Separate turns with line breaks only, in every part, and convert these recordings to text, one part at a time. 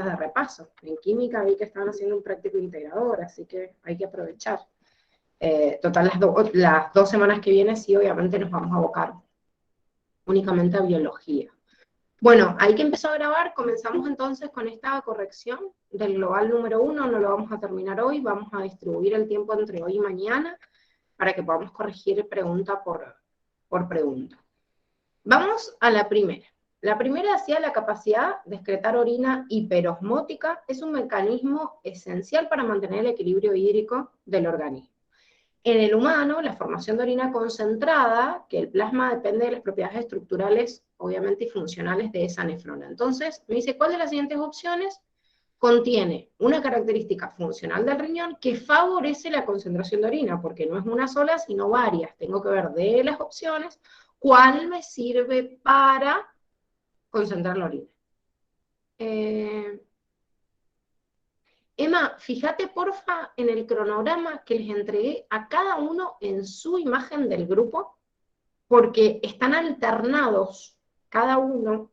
de repaso. En química vi que estaban haciendo un práctico integrador, así que hay que aprovechar. Total, las 2 semanas que vienen sí, obviamente nos vamos a abocar únicamente a biología. Bueno, hay que empezar a grabar, comenzamos entonces con esta corrección del global número 1, no lo vamos a terminar hoy, vamos a distribuir el tiempo entre hoy y mañana para que podamos corregir pregunta por pregunta. Vamos a la primera. La primera decía la capacidad de excretar orina hiperosmótica es un mecanismo esencial para mantener el equilibrio hídrico del organismo. En el humano, la formación de orina concentrada, que el plasma depende de las propiedades estructurales, obviamente, y funcionales de esa nefrona. Entonces, me dice, ¿cuál de las siguientes opciones contiene una característica funcional del riñón que favorece la concentración de orina? Porque no es una sola, sino varias. Tengo que ver de las opciones cuál me sirve para concentrar la orina. Emma, fíjate porfa en el cronograma que les entregué a cada uno en su imagen del grupo, porque están alternados cada uno.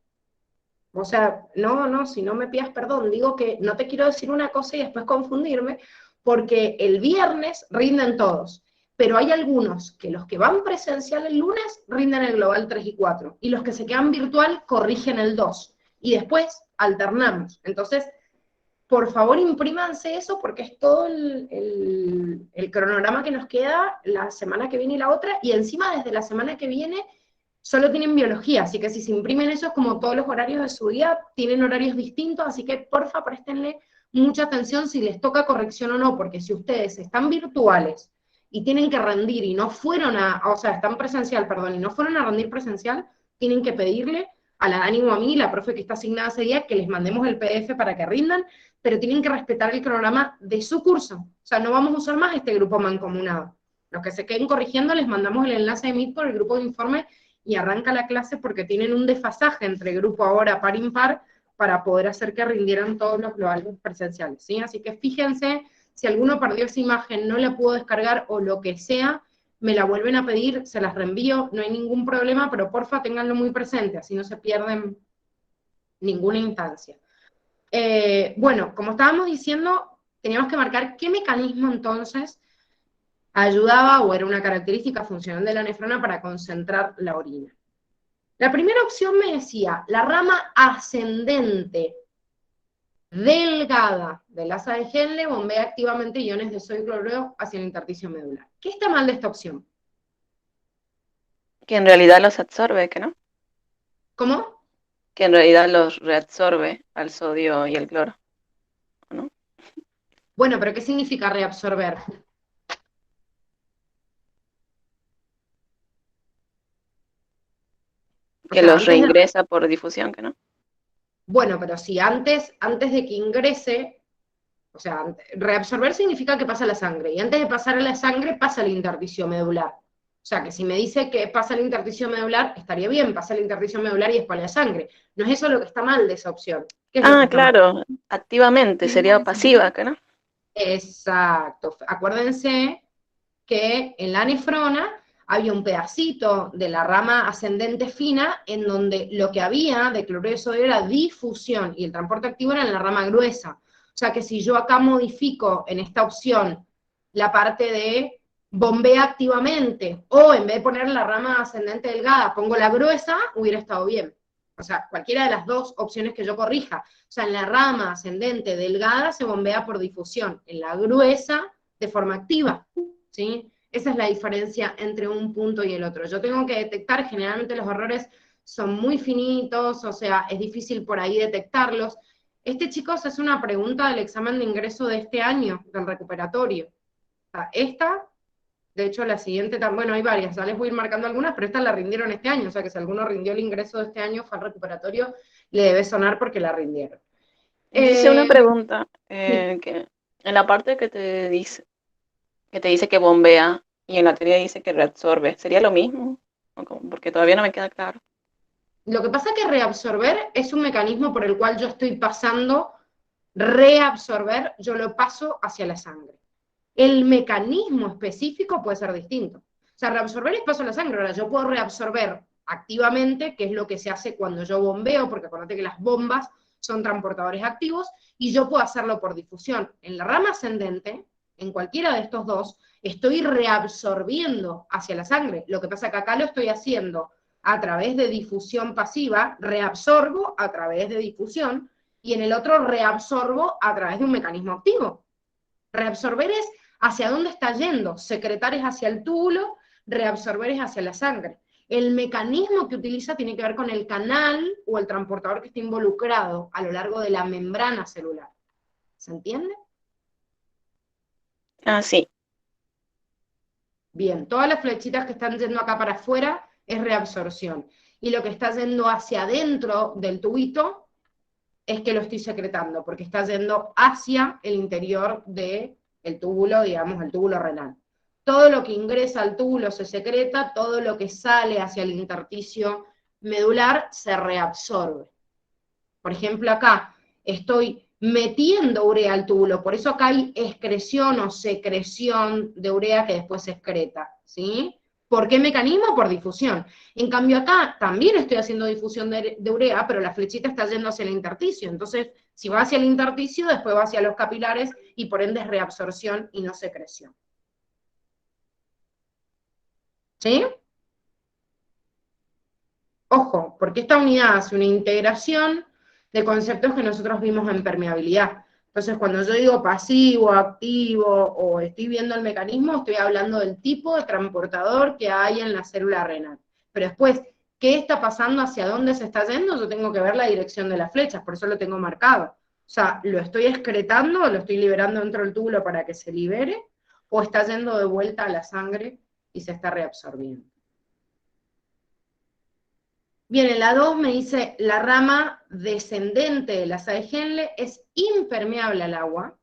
O sea, no, si no me pidas perdón, digo que no te quiero decir una cosa y después confundirme, porque el viernes rinden todos, pero hay algunos que los que van presencial el lunes rinden el global 3 y 4, y los que se quedan virtual corrigen el 2, y después alternamos. Entonces, por favor, imprímanse eso porque es todo el cronograma que nos queda la semana que viene y la otra, y encima desde la semana que viene solo tienen biología, así que si se imprimen eso es como todos los horarios de su día, tienen horarios distintos, así que porfa préstenle mucha atención si les toca corrección o no, porque si ustedes están virtuales y tienen que rendir y no fueron o sea, están presencial, perdón, y no fueron a rendir presencial, tienen que pedirle a la Dani o a mí, la profe que está asignada ese día, que les mandemos el PDF para que rindan, pero tienen que respetar el cronograma de su curso. O sea, no vamos a usar más este grupo mancomunado. Los que se queden corrigiendo les mandamos el enlace de Meet por el grupo de informe y arranca la clase porque tienen un desfasaje entre grupo ahora par impar para poder hacer que rindieran todos los globales presenciales, ¿sí? Así que fíjense, si alguno perdió esa imagen, no la pudo descargar o lo que sea, me la vuelven a pedir, se las reenvío, no hay ningún problema, pero porfa ténganlo muy presente, así no se pierden ninguna instancia. Bueno, como estábamos diciendo, teníamos que marcar qué mecanismo entonces ayudaba o era una característica funcional de la nefrona para concentrar la orina. La primera opción me decía, la rama ascendente delgada del asa de Henle bombea activamente iones de sodio y cloruro hacia el intersticio medular. ¿Qué está mal de esta opción?
Que en realidad los absorbe, ¿que no?
¿Cómo?
Que en realidad los reabsorbe al sodio y el cloro, ¿no?
Bueno, pero ¿qué significa reabsorber? O
Que
sea,
los
antes de...
reingresa por difusión, ¿que no?
Bueno, pero si antes de que ingrese, o sea, reabsorber significa que pasa a la sangre, y antes de pasar a la sangre pasa al intersticio medular. O sea, que si me dice que pasa al intersticio medular, estaría bien, pasa al intersticio medular y después a la sangre. No es eso lo que está mal de esa opción. ¿Qué es lo que
Ah,
está mal?
claro, activamente, sería pasiva, ¿que no?
Exacto. Acuérdense que en la nefrona había un pedacito de la rama ascendente fina en donde lo que había de cloruro de sodio era difusión y el transporte activo era en la rama gruesa. O sea que si yo acá modifico en esta opción la parte de bombea activamente o en vez de poner la rama ascendente delgada pongo la gruesa, hubiera estado bien. O sea, cualquiera de las dos opciones que yo corrija. O sea, en la rama ascendente delgada se bombea por difusión, en la gruesa de forma activa, ¿sí? Esa es la diferencia entre un punto y el otro. Yo tengo que detectar, generalmente los errores son muy finitos, o sea, es difícil por ahí detectarlos. Este, chicos, es una pregunta del examen de ingreso de este año, del recuperatorio. O sea, esta, de hecho, la siguiente, bueno, hay varias, ya les voy a ir marcando algunas, pero esta la rindieron este año, o sea que si alguno rindió el ingreso de este año, fue al recuperatorio, le debe sonar porque la rindieron.
Dice una
Eh,
pregunta,
sí.
que en la parte que te dice que bombea y en la teoría dice que reabsorbe, ¿sería lo mismo? ¿O cómo? Porque todavía no me queda claro.
Lo que pasa es que reabsorber es un mecanismo por el cual yo estoy pasando, reabsorber, yo lo paso hacia la sangre. El mecanismo específico puede ser distinto. O sea, reabsorber es paso a la sangre. Ahora, yo puedo reabsorber activamente, que es lo que se hace cuando yo bombeo, porque acuérdate que las bombas son transportadores activos, y yo puedo hacerlo por difusión. En la rama ascendente, en cualquiera de estos dos, estoy reabsorbiendo hacia la sangre. Lo que pasa es que acá lo estoy haciendo a través de difusión pasiva, reabsorbo a través de difusión, y en el otro reabsorbo a través de un mecanismo activo. Reabsorber es hacia dónde está yendo, secretar es hacia el túbulo, reabsorber es hacia la sangre. El mecanismo que utiliza tiene que ver con el canal o el transportador que está involucrado a lo largo de la membrana celular. ¿Se entiende?
Ah, sí.
Bien, todas las flechitas que están yendo acá para afuera es reabsorción. Y lo que está yendo hacia adentro del tubito es que lo estoy secretando, porque está yendo hacia el interior del túbulo, digamos, el túbulo renal. Todo lo que ingresa al túbulo se secreta, todo lo que sale hacia el intersticio medular se reabsorbe. Por ejemplo, acá estoy metiendo urea al túbulo, por eso acá hay excreción o secreción de urea que después se excreta, ¿sí? ¿Por qué mecanismo? Por difusión. En cambio acá también estoy haciendo difusión de urea, pero la flechita está yendo hacia el intersticio, entonces si va hacia el intersticio, después va hacia los capilares y por ende es reabsorción y no secreción. ¿Sí? Ojo, porque esta unidad hace una integración de conceptos que nosotros vimos en permeabilidad. Entonces, cuando yo digo pasivo, activo, o estoy viendo el mecanismo, estoy hablando del tipo de transportador que hay en la célula renal. Pero después, ¿qué está pasando? ¿Hacia dónde se está yendo? Yo tengo que ver la dirección de las flechas, por eso lo tengo marcado. O sea, ¿lo estoy excretando, lo estoy liberando dentro del túbulo para que se libere? ¿O está yendo de vuelta a la sangre y se está reabsorbiendo? Bien, en la 2 me dice, la rama descendente de la asa de Henle es impermeable al agua,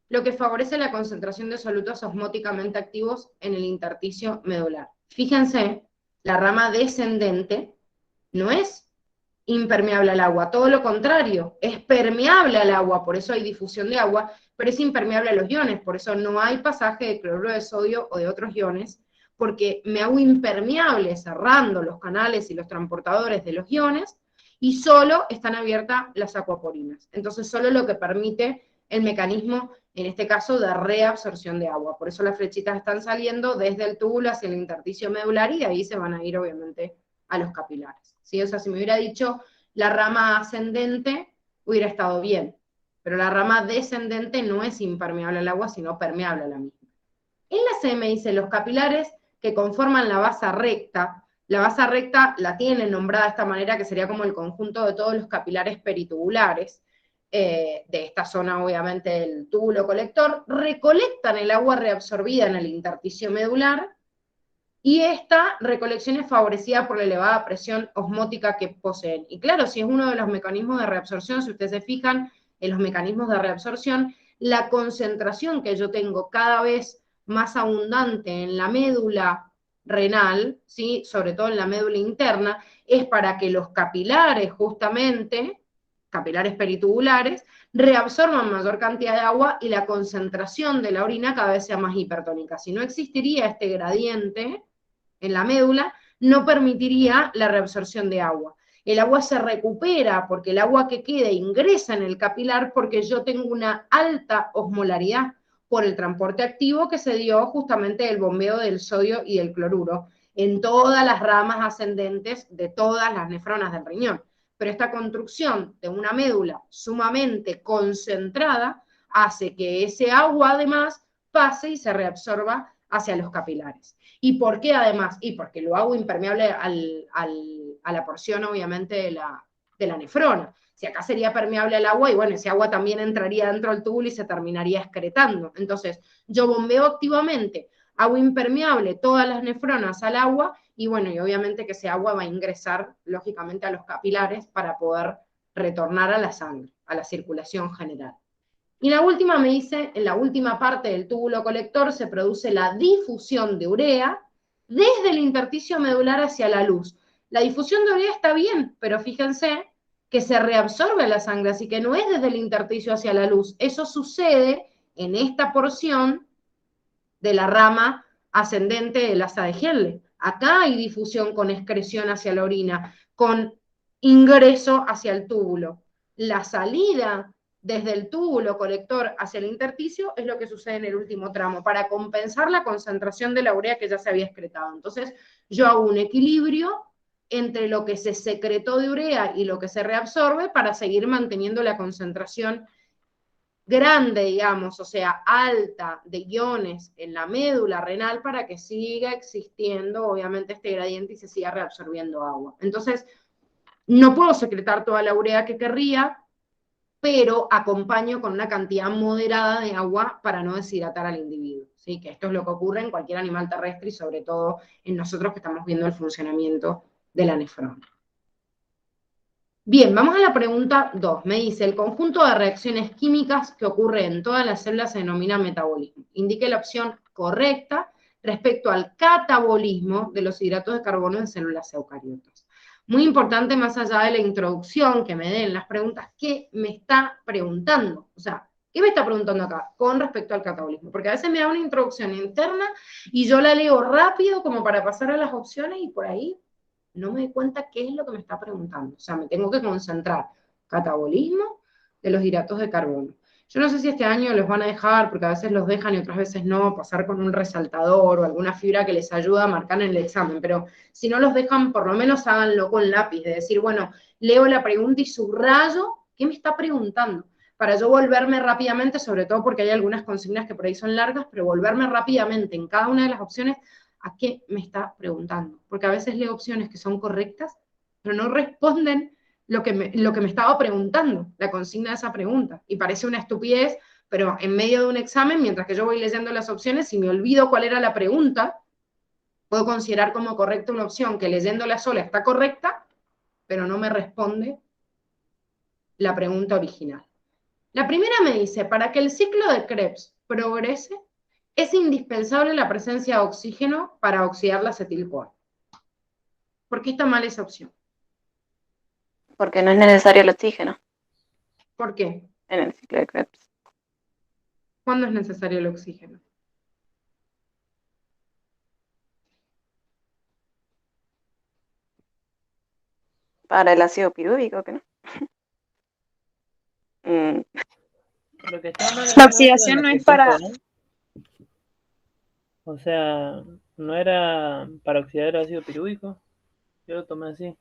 lo que favorece la concentración de solutos osmóticamente activos en el intersticio medular. Fíjense, la rama descendente no es impermeable al agua, todo lo contrario, es permeable al agua, por eso hay difusión de agua, pero es impermeable a los iones, por eso no hay pasaje de cloruro de sodio o de otros iones, porque me hago impermeable cerrando los canales y los transportadores de los iones, y solo están abiertas las acuaporinas. Entonces solo lo que permite el mecanismo, en este caso, de reabsorción de agua. Por eso las flechitas están saliendo desde el túbulo hacia el intersticio medular y de ahí se van a ir, obviamente, a los capilares. ¿Sí? O sea, si me hubiera dicho la rama ascendente, hubiera estado bien. Pero la rama descendente no es impermeable al agua, sino permeable a la misma. En la C me dice los capilares que conforman la basa recta. La basa recta la tienen nombrada de esta manera, que sería como el conjunto de todos los capilares peritubulares, de esta zona obviamente del túbulo colector, recolectan el agua reabsorbida en el intersticio medular, y esta recolección es favorecida por la elevada presión osmótica que poseen. Y claro, si es uno de los mecanismos de reabsorción, si ustedes se fijan en los mecanismos de reabsorción, la concentración que yo tengo cada vez más abundante en la médula renal, ¿sí? Sobre todo en la médula interna, es para que los capilares, justamente, capilares peritubulares, reabsorban mayor cantidad de agua y la concentración de la orina cada vez sea más hipertónica. Si no existiría este gradiente en la médula, no permitiría la reabsorción de agua. El agua se recupera porque el agua que queda ingresa en el capilar porque yo tengo una alta osmolaridad por el transporte activo que se dio justamente del bombeo del sodio y del cloruro en todas las ramas ascendentes de todas las nefronas del riñón. Pero esta construcción de una médula sumamente concentrada hace que ese agua además pase y se reabsorba hacia los capilares. ¿Y por qué además? Y porque lo hago impermeable a la porción, obviamente, de la nefrona. Si acá sería permeable al agua, y bueno, ese agua también entraría dentro del túbulo y se terminaría excretando. Entonces, yo bombeo activamente, hago impermeable todas las nefronas al agua, y bueno, y obviamente que ese agua va a ingresar, lógicamente, a los capilares para poder retornar a la sangre, a la circulación general. Y la última me dice, en la última parte del túbulo colector se produce la difusión de urea desde el intersticio medular hacia la luz. La difusión de urea está bien, pero fíjense que se reabsorbe la sangre, así que no es desde el intersticio hacia la luz. Eso sucede en esta porción de la rama ascendente del asa de Henle. Acá hay difusión con excreción hacia la orina, con ingreso hacia el túbulo. la salida desde el túbulo colector hacia el intersticio es lo que sucede en el último tramo, para compensar la concentración de la urea que ya se había excretado. Entonces, yo hago un equilibrio entre lo que se secretó de urea y lo que se reabsorbe para seguir manteniendo la concentración grande, digamos, o sea, alta de iones en la médula renal para que siga existiendo, obviamente, este gradiente y se siga reabsorbiendo agua. Entonces, no puedo secretar toda la urea que querría, pero acompaño con una cantidad moderada de agua para no deshidratar al individuo. ¿Sí? Que esto es lo que ocurre en cualquier animal terrestre y sobre todo en nosotros que estamos viendo el funcionamiento de la nefrona. Bien, vamos a la pregunta 2. Me dice, el conjunto de reacciones químicas que ocurre en todas las células se denomina metabolismo. Indique la opción correcta respecto al catabolismo de los hidratos de carbono en células eucariotas. Muy importante, más allá de la introducción que me den las preguntas, ¿qué me está preguntando? O sea, ¿qué me está preguntando acá con respecto al catabolismo? Porque a veces me da una introducción interna y yo la leo rápido como para pasar a las opciones y por ahí no me doy cuenta qué es lo que me está preguntando. O sea, me tengo que concentrar. Catabolismo de los hidratos de carbono. Yo no sé si este año los van a dejar, porque a veces los dejan y otras veces no, pasar con un resaltador o alguna fibra que les ayuda a marcar en el examen, pero si no los dejan, por lo menos háganlo con lápiz, de decir, bueno, leo la pregunta y subrayo qué me está preguntando, para yo volverme rápidamente, sobre todo porque hay algunas consignas que por ahí son largas, pero volverme rápidamente en cada una de las opciones a qué me está preguntando, porque a veces leo opciones que son correctas, pero no responden lo que me estaba preguntando, la consigna de esa pregunta, y parece una estupidez, pero en medio de un examen, mientras que yo voy leyendo las opciones, si me olvido cuál era la pregunta, puedo considerar como correcta una opción que leyéndola sola está correcta, pero no me responde la pregunta original. La primera me dice, para que el ciclo de Krebs progrese, es indispensable la presencia de oxígeno para oxidar la acetil-CoA. ¿Por qué está mal esa opción?
Porque no es necesario el oxígeno
¿Por qué?
en el ciclo de Krebs.
¿Cuándo es necesario el oxígeno?
Para el ácido pirúvico, ¿que no? Mm,
Lo que está mal
La
acá es
oxidación
la
no es para...
acetil-CoA. O sea, no era para oxidar el ácido pirúvico. Yo lo tomé así.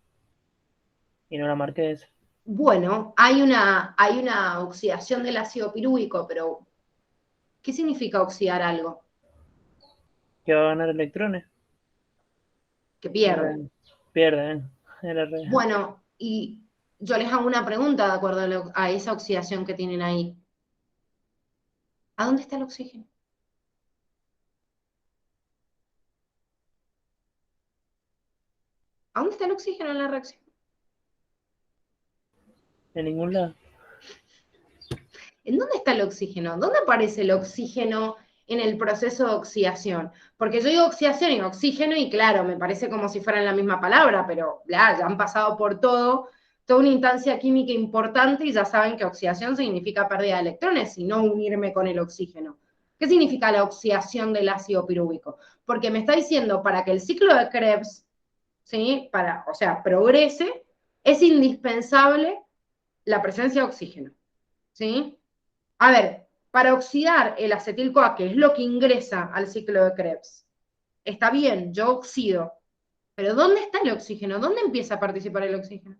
Y no la marqué esa.
Bueno, hay una oxidación del ácido pirúvico, pero ¿qué significa oxidar algo?
Que va a ganar electrones.
Que pierde.
Pierde, ¿eh? Era re...
Bueno, y yo les hago una pregunta de acuerdo a esa oxidación que tienen ahí. ¿A dónde está el oxígeno? ¿A dónde está el oxígeno en la reacción?
En ningún lado.
¿En dónde está el oxígeno? ¿Dónde aparece el oxígeno en el proceso de oxidación? Porque yo digo oxidación y oxígeno y claro, me parece como si fueran la misma palabra, pero ya han pasado por toda una instancia química importante y ya saben que oxidación significa pérdida de electrones y no unirme con el oxígeno. ¿Qué significa la oxidación del ácido pirúvico? Porque me está diciendo, para que el ciclo de Krebs, ¿sí? O sea, progrese, es indispensable la presencia de oxígeno, ¿sí? A ver, para oxidar el acetil-CoA, que es lo que ingresa al ciclo de Krebs, está bien, yo oxido, pero ¿dónde está el oxígeno? ¿Dónde empieza a participar el oxígeno?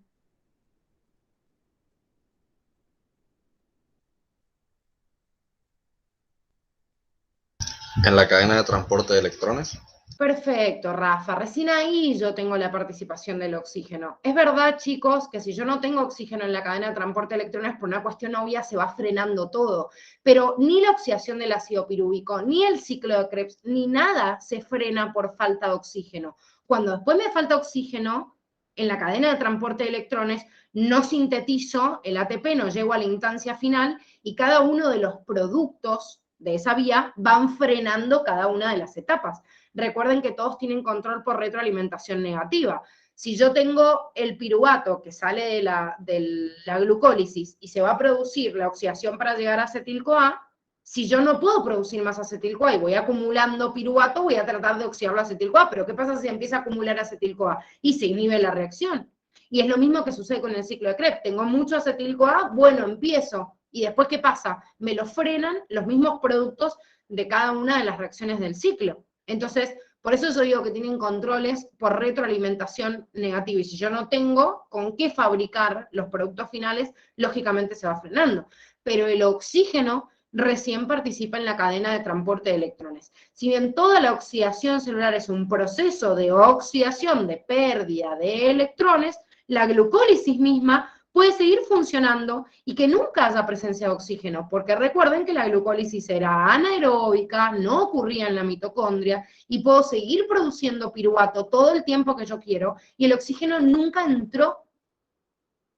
En la cadena de transporte de electrones.
Perfecto, Rafa. Recién ahí yo tengo la participación del oxígeno. Es verdad, chicos, que si yo no tengo oxígeno en la cadena de transporte de electrones, por una cuestión obvia se va frenando todo. Pero ni la oxidación del ácido pirúvico, ni el ciclo de Krebs, ni nada se frena por falta de oxígeno. Cuando después me falta oxígeno, en la cadena de transporte de electrones, no sintetizo el ATP, no llego a la instancia final y cada uno de los productos de esa vía van frenando cada una de las etapas. Recuerden que todos tienen control por retroalimentación negativa. Si yo tengo el piruvato que sale de la glucólisis y se va a producir la oxidación para llegar a acetil-CoA, si yo no puedo producir más acetil-CoA y voy acumulando piruvato, voy a tratar de oxidar la acetil-CoA, pero ¿qué pasa si empieza a acumular acetil-CoA? Y se inhibe la reacción. Y es lo mismo que sucede con el ciclo de Krebs. Tengo mucho acetil-CoA, bueno, empiezo. ¿Y después qué pasa? Me lo frenan los mismos productos de cada una de las reacciones del ciclo. Entonces, por eso yo digo que tienen controles por retroalimentación negativa. Y si yo no tengo con qué fabricar los productos finales, lógicamente se va frenando. Pero el oxígeno recién participa en la cadena de transporte de electrones. Si bien toda la oxidación celular es un proceso de oxidación, de pérdida de electrones, la glucólisis misma puede seguir funcionando y que nunca haya presencia de oxígeno, porque recuerden que la glucólisis era anaeróbica, no ocurría en la mitocondria, y puedo seguir produciendo piruvato todo el tiempo que yo quiero, y el oxígeno nunca entró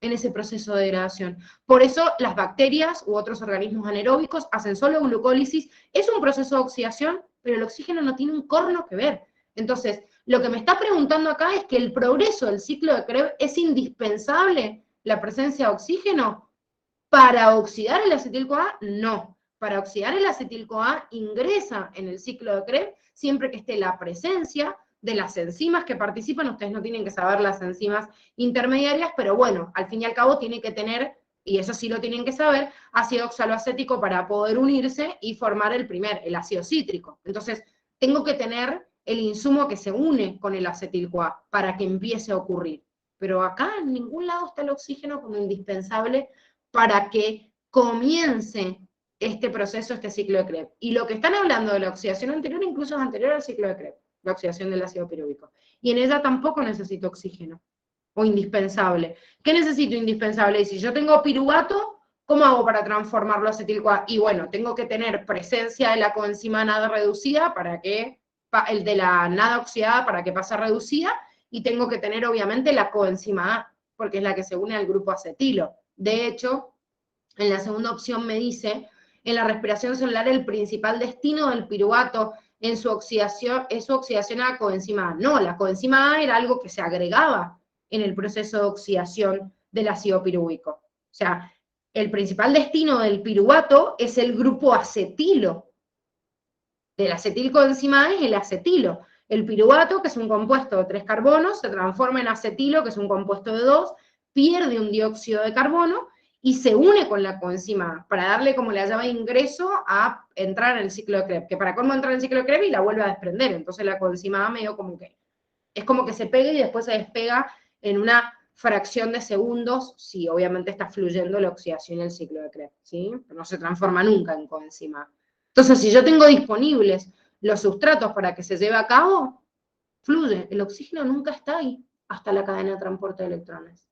en ese proceso de degradación. Por eso las bacterias u otros organismos anaeróbicos hacen solo glucólisis, es un proceso de oxidación, pero el oxígeno no tiene un corno que ver. Entonces, lo que me está preguntando acá es que el progreso del ciclo de Krebs es indispensable la presencia de oxígeno. ¿Para oxidar el acetil-CoA? No. Para oxidar el acetil-CoA ingresa en el ciclo de Krebs siempre que esté la presencia de las enzimas que participan. Ustedes no tienen que saber las enzimas intermediarias, pero bueno, al fin y al cabo tiene que tener, y eso sí lo tienen que saber, ácido oxaloacético para poder unirse y formar el ácido cítrico. Entonces, tengo que tener el insumo que se une con el acetil-CoA para que empiece a ocurrir. Pero acá en ningún lado está el oxígeno como indispensable para que comience este proceso, este ciclo de Krebs. Y lo que están hablando de la oxidación anterior, incluso es anterior al ciclo de Krebs, la oxidación del ácido pirúvico. Y en ella tampoco necesito oxígeno, o indispensable. ¿Qué necesito indispensable? Y si yo tengo piruvato, ¿cómo hago para transformarlo a acetil-CoA? Y bueno, tengo que tener presencia de la coenzima NAD reducida para que, el de la NAD oxidada para que pase reducida, y tengo que tener obviamente la coenzima A, porque es la que se une al grupo acetilo. De hecho, en la segunda opción me dice, en la respiración celular el principal destino del piruvato en su oxidación es su oxidación a la coenzima A. No, la coenzima A era algo que se agregaba en el proceso de oxidación del ácido pirúvico. O sea, el principal destino del piruvato es el grupo acetilo. Del acetilcoenzima A es el acetilo. El piruvato, que es un compuesto de 3 carbonos, se transforma en acetilo, que es un compuesto de 2, pierde un dióxido de carbono y se une con la coenzima A para darle como la llave de ingreso a entrar en el ciclo de Krebs, que para cómo entrar en el ciclo de Krebs y la vuelve a desprender. Entonces la coenzima A medio como que, es como que se pega y después se despega en una fracción de segundos, si obviamente está fluyendo la oxidación en el ciclo de Krebs, ¿sí? No se transforma nunca en coenzima A. Entonces, si yo tengo disponibles los sustratos para que se lleve a cabo, fluye. El oxígeno nunca está ahí hasta la cadena de transporte de electrones.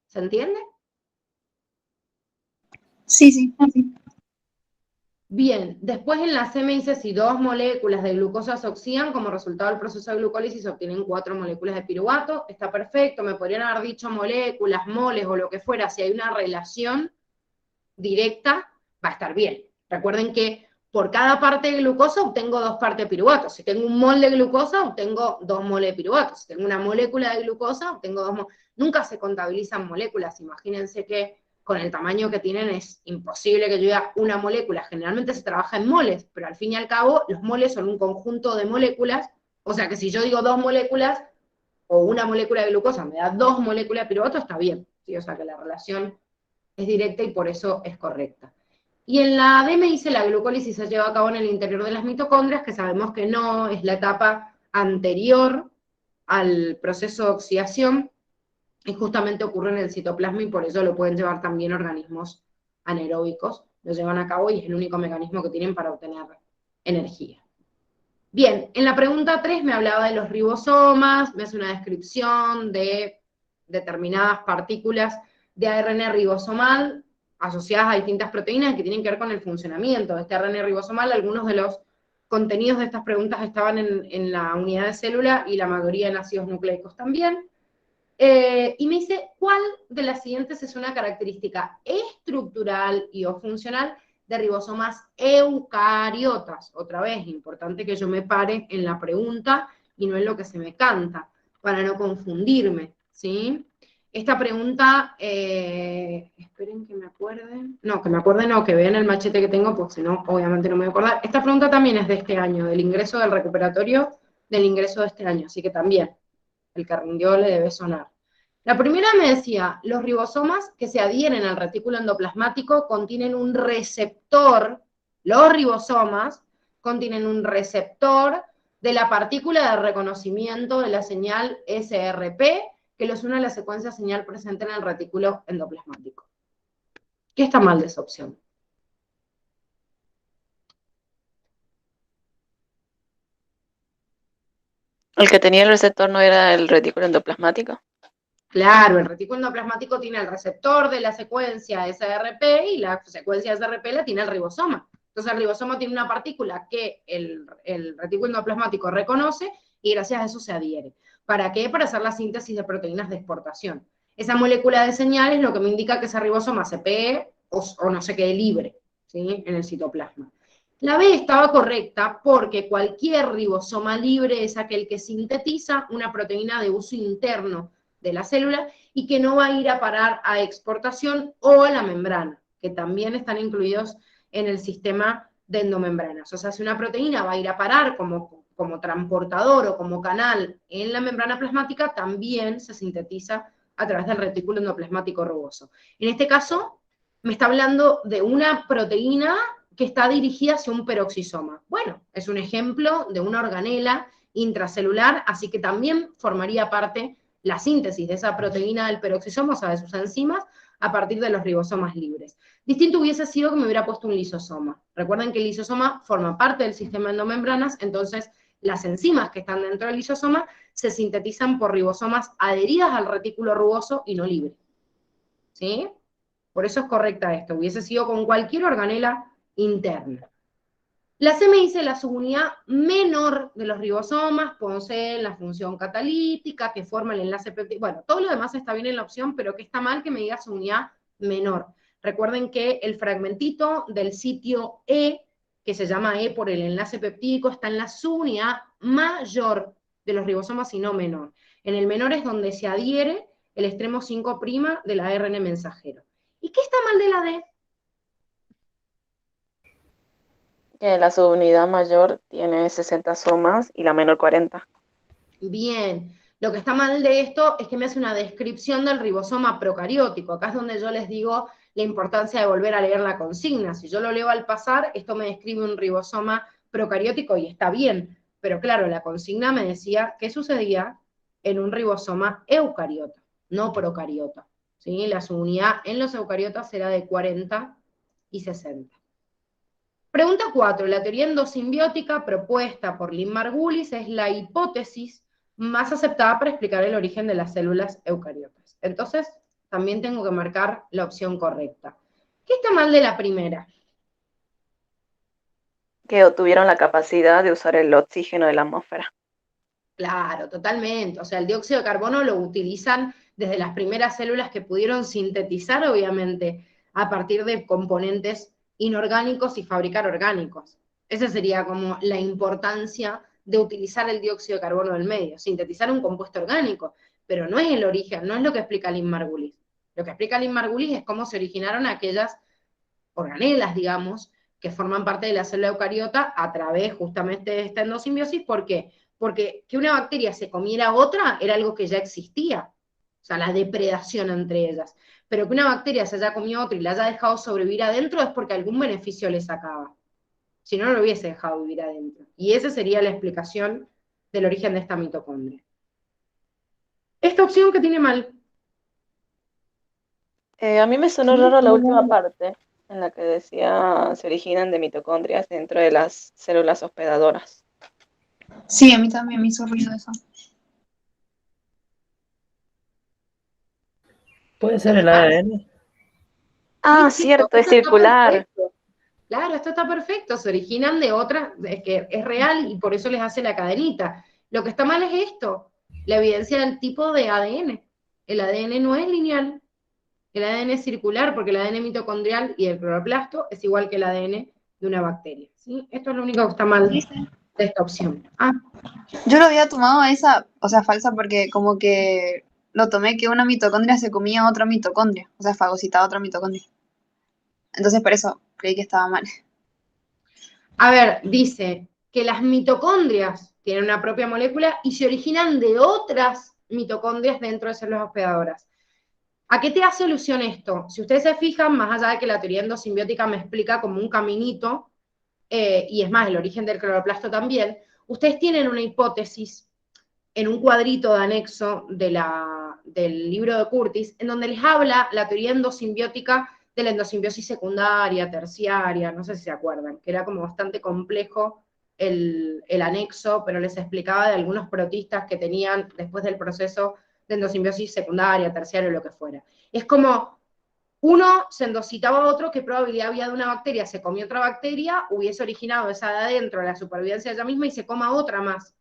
¿Se entiende?
Sí, sí, sí.
Bien, después en la C me dice si 2 moléculas de glucosa se oxidan, como resultado del proceso de glucólisis se obtienen 4 moléculas de piruvato. Está perfecto, me podrían haber dicho moléculas, moles o lo que fuera. Si hay una relación directa, va a estar bien. Recuerden que por cada parte de glucosa obtengo 2 partes de piruvato. Si tengo un mol de glucosa, obtengo 2 moles de piruvato. Si tengo una molécula de glucosa, obtengo 2 moles. Nunca se contabilizan moléculas. Imagínense que con el tamaño que tienen es imposible que yo diga una molécula. Generalmente se trabaja en moles, pero al fin y al cabo los moles son un conjunto de moléculas. O sea que si yo digo 2 moléculas, o una molécula de glucosa me da 2 moléculas de piruvato, está bien. ¿Sí? O sea que la relación es directa y por eso es correcta. Y en la D me dice la glucólisis se lleva a cabo en el interior de las mitocondrias, que sabemos que no, es la etapa anterior al proceso de oxidación, y justamente ocurre en el citoplasma, y por eso lo pueden llevar también organismos anaeróbicos, lo llevan a cabo y es el único mecanismo que tienen para obtener energía. Bien, en la pregunta 3 me hablaba de los ribosomas, me hace una descripción de determinadas partículas de ARN ribosomal asociadas a distintas proteínas que tienen que ver con el funcionamiento de este ARN ribosomal. Algunos de los contenidos de estas preguntas estaban en la unidad de célula y la mayoría en ácidos nucleicos también. Y me dice, ¿cuál de las siguientes es una característica estructural y o funcional de ribosomas eucariotas? Otra vez, importante que yo me pare en la pregunta y no en lo que se me canta, para no confundirme, ¿sí? Esta pregunta, esperen que me acuerden, que vean el machete que tengo, porque si no, obviamente no me voy a acordar. Esta pregunta también es de este año, del ingreso del recuperatorio, del ingreso de este año, así que también, el que rindió le debe sonar. La primera me decía, los ribosomas que se adhieren al retículo endoplasmático contienen un receptor, los ribosomas contienen un receptor de la partícula de reconocimiento de la señal SRP que los une a la secuencia señal presente en el retículo endoplasmático. ¿Qué está mal de esa opción?
El que tenía el receptor no era el retículo endoplasmático.
Claro, el retículo endoplasmático tiene el receptor de la secuencia SRP y la secuencia SRP la tiene el ribosoma. Entonces el ribosoma tiene una partícula que el retículo endoplasmático reconoce y gracias a eso se adhiere. ¿Para qué? Para hacer la síntesis de proteínas de exportación. Esa molécula de señal es lo que me indica que ese ribosoma se pegue o no se quede libre, ¿sí?, en el citoplasma. La B estaba correcta porque cualquier ribosoma libre es aquel que sintetiza una proteína de uso interno de la célula y que no va a ir a parar a exportación o a la membrana, que también están incluidos en el sistema de endomembranas. O sea, si una proteína va a ir a parar como transportador o como canal en la membrana plasmática, también se sintetiza a través del retículo endoplasmático rugoso. En este caso, me está hablando de una proteína que está dirigida hacia un peroxisoma. Bueno, es un ejemplo de una organela intracelular, así que también formaría parte la síntesis de esa proteína del peroxisoma, o sea, de sus enzimas, a partir de los ribosomas libres. Distinto hubiese sido que me hubiera puesto un lisosoma. Recuerden que el lisosoma forma parte del sistema endomembranas, entonces las enzimas que están dentro del lisosoma se sintetizan por ribosomas adheridas al retículo rugoso y no libre. ¿Sí? Por eso es correcta esto. Hubiese sido con cualquier organela interna. La C me dice la subunidad menor de los ribosomas, poseen la función catalítica, que forma el enlace péptido. Bueno, todo lo demás está bien en la opción, pero que está mal que me diga subunidad menor. Recuerden que el fragmentito del sitio E, que se llama E por el enlace peptídico, está en la subunidad mayor de los ribosomas y no menor. En el menor es donde se adhiere el extremo 5' del ARN mensajero. ¿Y qué está mal de la D?
Que la subunidad mayor tiene 60 somas y la menor 40.
Bien, lo que está mal de esto es que me hace una descripción del ribosoma procariótico. Acá es donde yo les digo la importancia de volver a leer la consigna. Si yo lo leo al pasar, esto me describe un ribosoma procariótico y está bien. Pero claro, la consigna me decía qué sucedía en un ribosoma eucariota, no procariota. ¿Sí? La subunidad en los eucariotas será de 40 y 60. Pregunta 4. La teoría endosimbiótica propuesta por Lynn Margulis es la hipótesis más aceptada para explicar el origen de las células eucariotas. Entonces, también tengo que marcar la opción correcta. ¿Qué está mal de la primera?
Que obtuvieron la capacidad de usar el oxígeno de la atmósfera.
Claro, totalmente. O sea, el dióxido de carbono lo utilizan desde las primeras células que pudieron sintetizar, obviamente, a partir de componentes inorgánicos y fabricar orgánicos. Esa sería como la importancia de utilizar el dióxido de carbono del medio, sintetizar un compuesto orgánico, pero no es el origen, no es lo que explica Lynn Margulis. Lo que explica Lynn Margulis es cómo se originaron aquellas organelas, digamos, que forman parte de la célula eucariota a través justamente de esta endosimbiosis. ¿Por qué? Porque que una bacteria se comiera a otra era algo que ya existía, o sea, la depredación entre ellas. Pero que una bacteria se haya comido a otra y la haya dejado sobrevivir adentro es porque algún beneficio le sacaba. Si no, no lo hubiese dejado vivir adentro. Y esa sería la explicación del origen de esta mitocondria. Esta opción que tiene mal.
A mí me sonó raro la última parte, en la que decía se originan de mitocondrias dentro de las células hospedadoras.
Sí, a mí también me hizo ruido eso.
¿Puede ser el ADN?
Ah,
Sí,
cierto, es
esto está
circular.
perfecto. Claro, esto está perfecto, se originan de otra, es que es real y por eso les hace la cadenita. Lo que está mal es esto, la evidencia del tipo de ADN. El ADN no es lineal, el ADN es circular porque el ADN mitocondrial y el cloroplasto es igual que el ADN de una bacteria. ¿Sí? Esto es lo único que está mal de esta opción.
Yo lo había tomado a esa, o sea, falsa, porque como que lo tomé que una mitocondria se comía a otra mitocondria, o sea, fagocitaba a otra mitocondria. Entonces por eso creí que estaba mal.
A ver, dice que las mitocondrias tienen una propia molécula y se originan de otras mitocondrias dentro de células hospedadoras. ¿A qué te hace alusión esto? Si ustedes se fijan, más allá de que la teoría endosimbiótica me explica como un caminito, y es más, el origen del cloroplasto también, ustedes tienen una hipótesis en un cuadrito de anexo del libro de Curtis, en donde les habla la teoría endosimbiótica de la endosimbiosis secundaria, terciaria, no sé si se acuerdan, que era como bastante complejo el anexo, pero les explicaba de algunos protistas que tenían después del proceso de endosimbiosis secundaria, terciaria o lo que fuera. Es como uno se endocitaba a otro, ¿qué probabilidad había de una bacteria? Se comió otra bacteria, hubiese originado esa de adentro, la supervivencia de ella misma, y se coma otra más.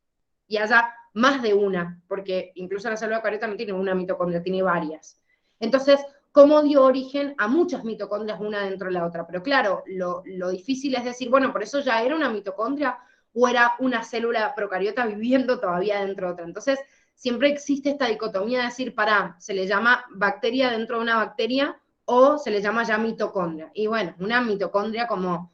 Y haya más de una, porque incluso la célula eucariota no tiene una mitocondria, tiene varias. Entonces, ¿cómo dio origen a muchas mitocondrias una dentro de la otra? Pero claro, lo difícil es decir, bueno, ¿por eso ya era una mitocondria o era una célula procariota viviendo todavía dentro de otra? Entonces, siempre existe esta dicotomía de decir, se le llama bacteria dentro de una bacteria o se le llama ya mitocondria. Y bueno, una mitocondria como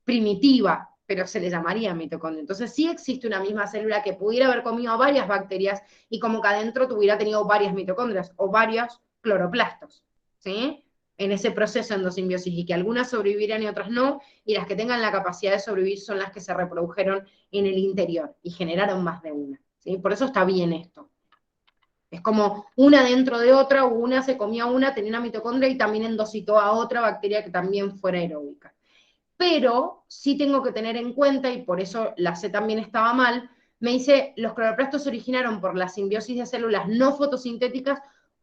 primitiva, pero se le llamaría mitocondria. Entonces sí existe una misma célula que pudiera haber comido varias bacterias y como que adentro tuviera tenido varias mitocondrias o varios cloroplastos, ¿sí? En ese proceso de endosimbiosis, y que algunas sobrevivieran y otras no, y las que tengan la capacidad de sobrevivir son las que se reprodujeron en el interior y generaron más de una, ¿sí? Por eso está bien esto. Es como una dentro de otra, o una se comía una, tenía una mitocondria y también endocitó a otra bacteria que también fuera aeróbica. Pero sí tengo que tener en cuenta, y por eso la C también estaba mal, me dice, los cloroplastos se originaron por la simbiosis de células no fotosintéticas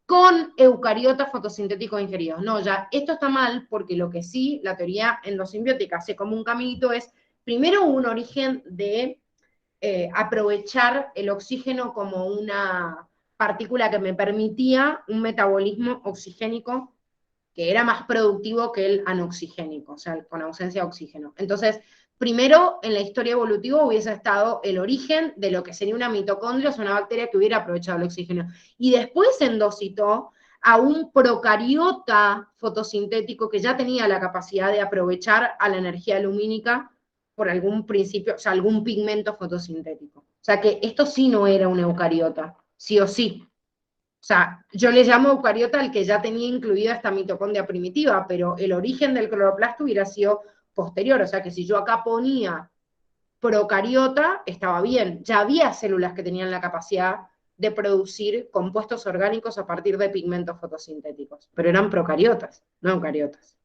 con eucariotas fotosintéticos ingeridos. No, ya, esto está mal, porque lo que sí, la teoría endosimbiótica hace como un caminito es, primero un origen de aprovechar el oxígeno como una partícula que me permitía un metabolismo oxigénico que era más productivo que el anoxigénico, o sea, con ausencia de oxígeno. Entonces, primero en la historia evolutiva hubiese estado el origen de lo que sería una mitocondria, o sea, una bacteria que hubiera aprovechado el oxígeno. Y después se endocitó a un procariota fotosintético que ya tenía la capacidad de aprovechar a la energía lumínica por algún principio, o sea, algún pigmento fotosintético. O sea, que esto sí no era un eucariota, sí o sí. O sea, yo le llamo eucariota al que ya tenía incluida esta mitocondria primitiva, pero el origen del cloroplasto hubiera sido posterior. O sea, que si yo acá ponía procariota, estaba bien. Ya había células que tenían la capacidad de producir compuestos orgánicos a partir de pigmentos fotosintéticos, pero eran procariotas, no eucariotas.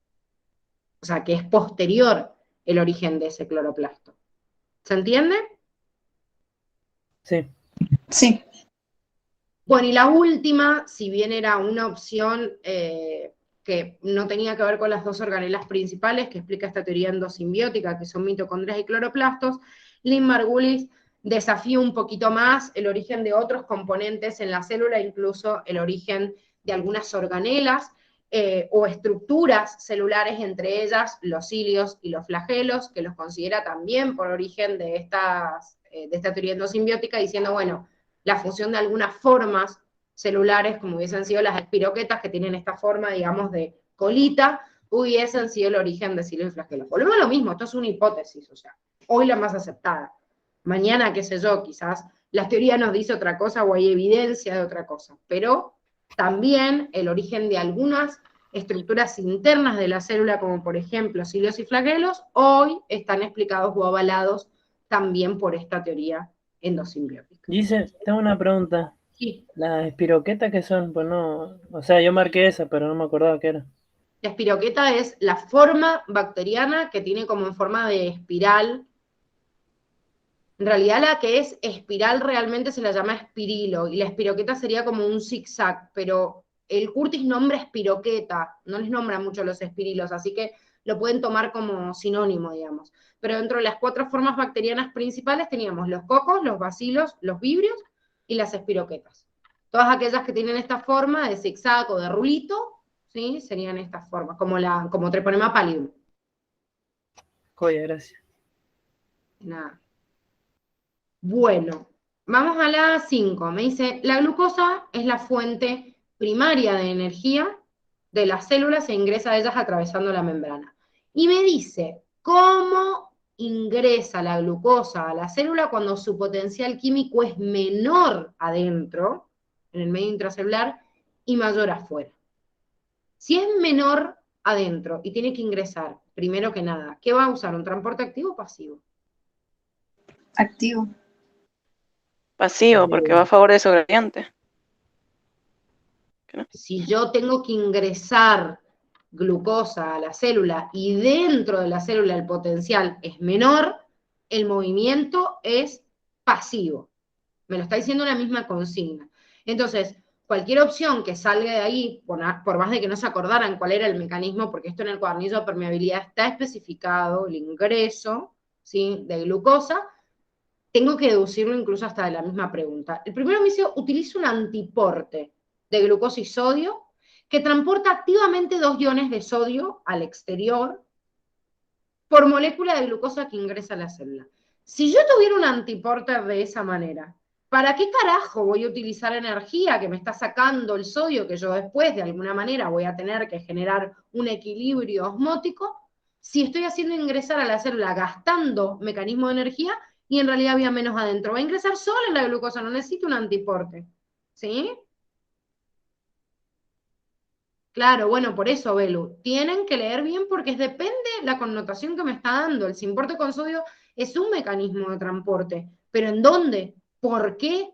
O sea, que es posterior el origen de ese cloroplasto. ¿Se entiende?
Sí.
Sí.
Bueno, y la última, si bien era una opción que no tenía que ver con las dos organelas principales que explica esta teoría endosimbiótica, que son mitocondrias y cloroplastos, Lynn Margulis desafía un poquito más el origen de otros componentes en la célula, incluso el origen de algunas organelas o estructuras celulares, entre ellas los cilios y los flagelos, que los considera también por origen de esta teoría endosimbiótica, diciendo, bueno, la función de algunas formas celulares, como hubiesen sido las espiroquetas, que tienen esta forma, digamos, de colita, hubiesen sido el origen de cilios y flagelos. Volvemos a lo mismo, esto es una hipótesis, o sea, hoy la más aceptada. Mañana, qué sé yo, quizás la teoría nos dice otra cosa o hay evidencia de otra cosa, pero también el origen de algunas estructuras internas de la célula, como por ejemplo cilios y flagelos, hoy están explicados o avalados también por esta teoría endosimbiótica.
Dice, tengo una pregunta.
Sí.
¿Las espiroquetas qué son? Pues no, o sea, yo marqué esa, pero no me acordaba qué era.
La espiroqueta es la forma bacteriana que tiene como en forma de espiral. En realidad la que es espiral realmente se la llama espirilo, y la espiroqueta sería como un zigzag, pero el Curtis nombra espiroqueta, no les nombra mucho los espirilos, así que lo pueden tomar como sinónimo, digamos. Pero dentro de las 4 formas bacterianas principales teníamos los cocos, los bacilos, los vibrios y las espiroquetas. Todas aquellas que tienen esta forma de zigzag o de rulito, ¿sí? Serían estas formas, como Treponema pallidum.
Joya, gracias.
Nada. Bueno, vamos a la 5. Me dice, la glucosa es la fuente primaria de energía de las células e ingresa a ellas atravesando la membrana. Y me dice, ¿cómo ingresa la glucosa a la célula cuando su potencial químico es menor adentro, en el medio intracelular, y mayor afuera. Si es menor adentro y tiene que ingresar, primero que nada, ¿qué va a usar? ¿Un transporte activo o pasivo?
Activo.
Pasivo, porque va a favor de su gradiente.
Si yo tengo que ingresar glucosa a la célula y dentro de la célula el potencial es menor, el movimiento es pasivo. Me lo está diciendo la misma consigna. Entonces, cualquier opción que salga de ahí, por más de que no se acordaran cuál era el mecanismo, porque esto en el cuadernillo de permeabilidad está especificado, el ingreso, ¿sí?, de glucosa, tengo que deducirlo incluso hasta de la misma pregunta. El primero me dice, utiliza un antiporte de glucosa y sodio que transporta activamente 2 iones de sodio al exterior por molécula de glucosa que ingresa a la célula. Si yo tuviera un antiporter de esa manera, ¿para qué carajo voy a utilizar energía que me está sacando el sodio, que yo después de alguna manera voy a tener que generar un equilibrio osmótico, si estoy haciendo ingresar a la célula gastando mecanismo de energía y en realidad había menos adentro? Va a ingresar sola la glucosa, no necesito un antiporte. ¿Sí? Claro, bueno, por eso, Belu, tienen que leer bien porque depende la connotación que me está dando. El simporte con sodio es un mecanismo de transporte, pero ¿en dónde? ¿Por qué?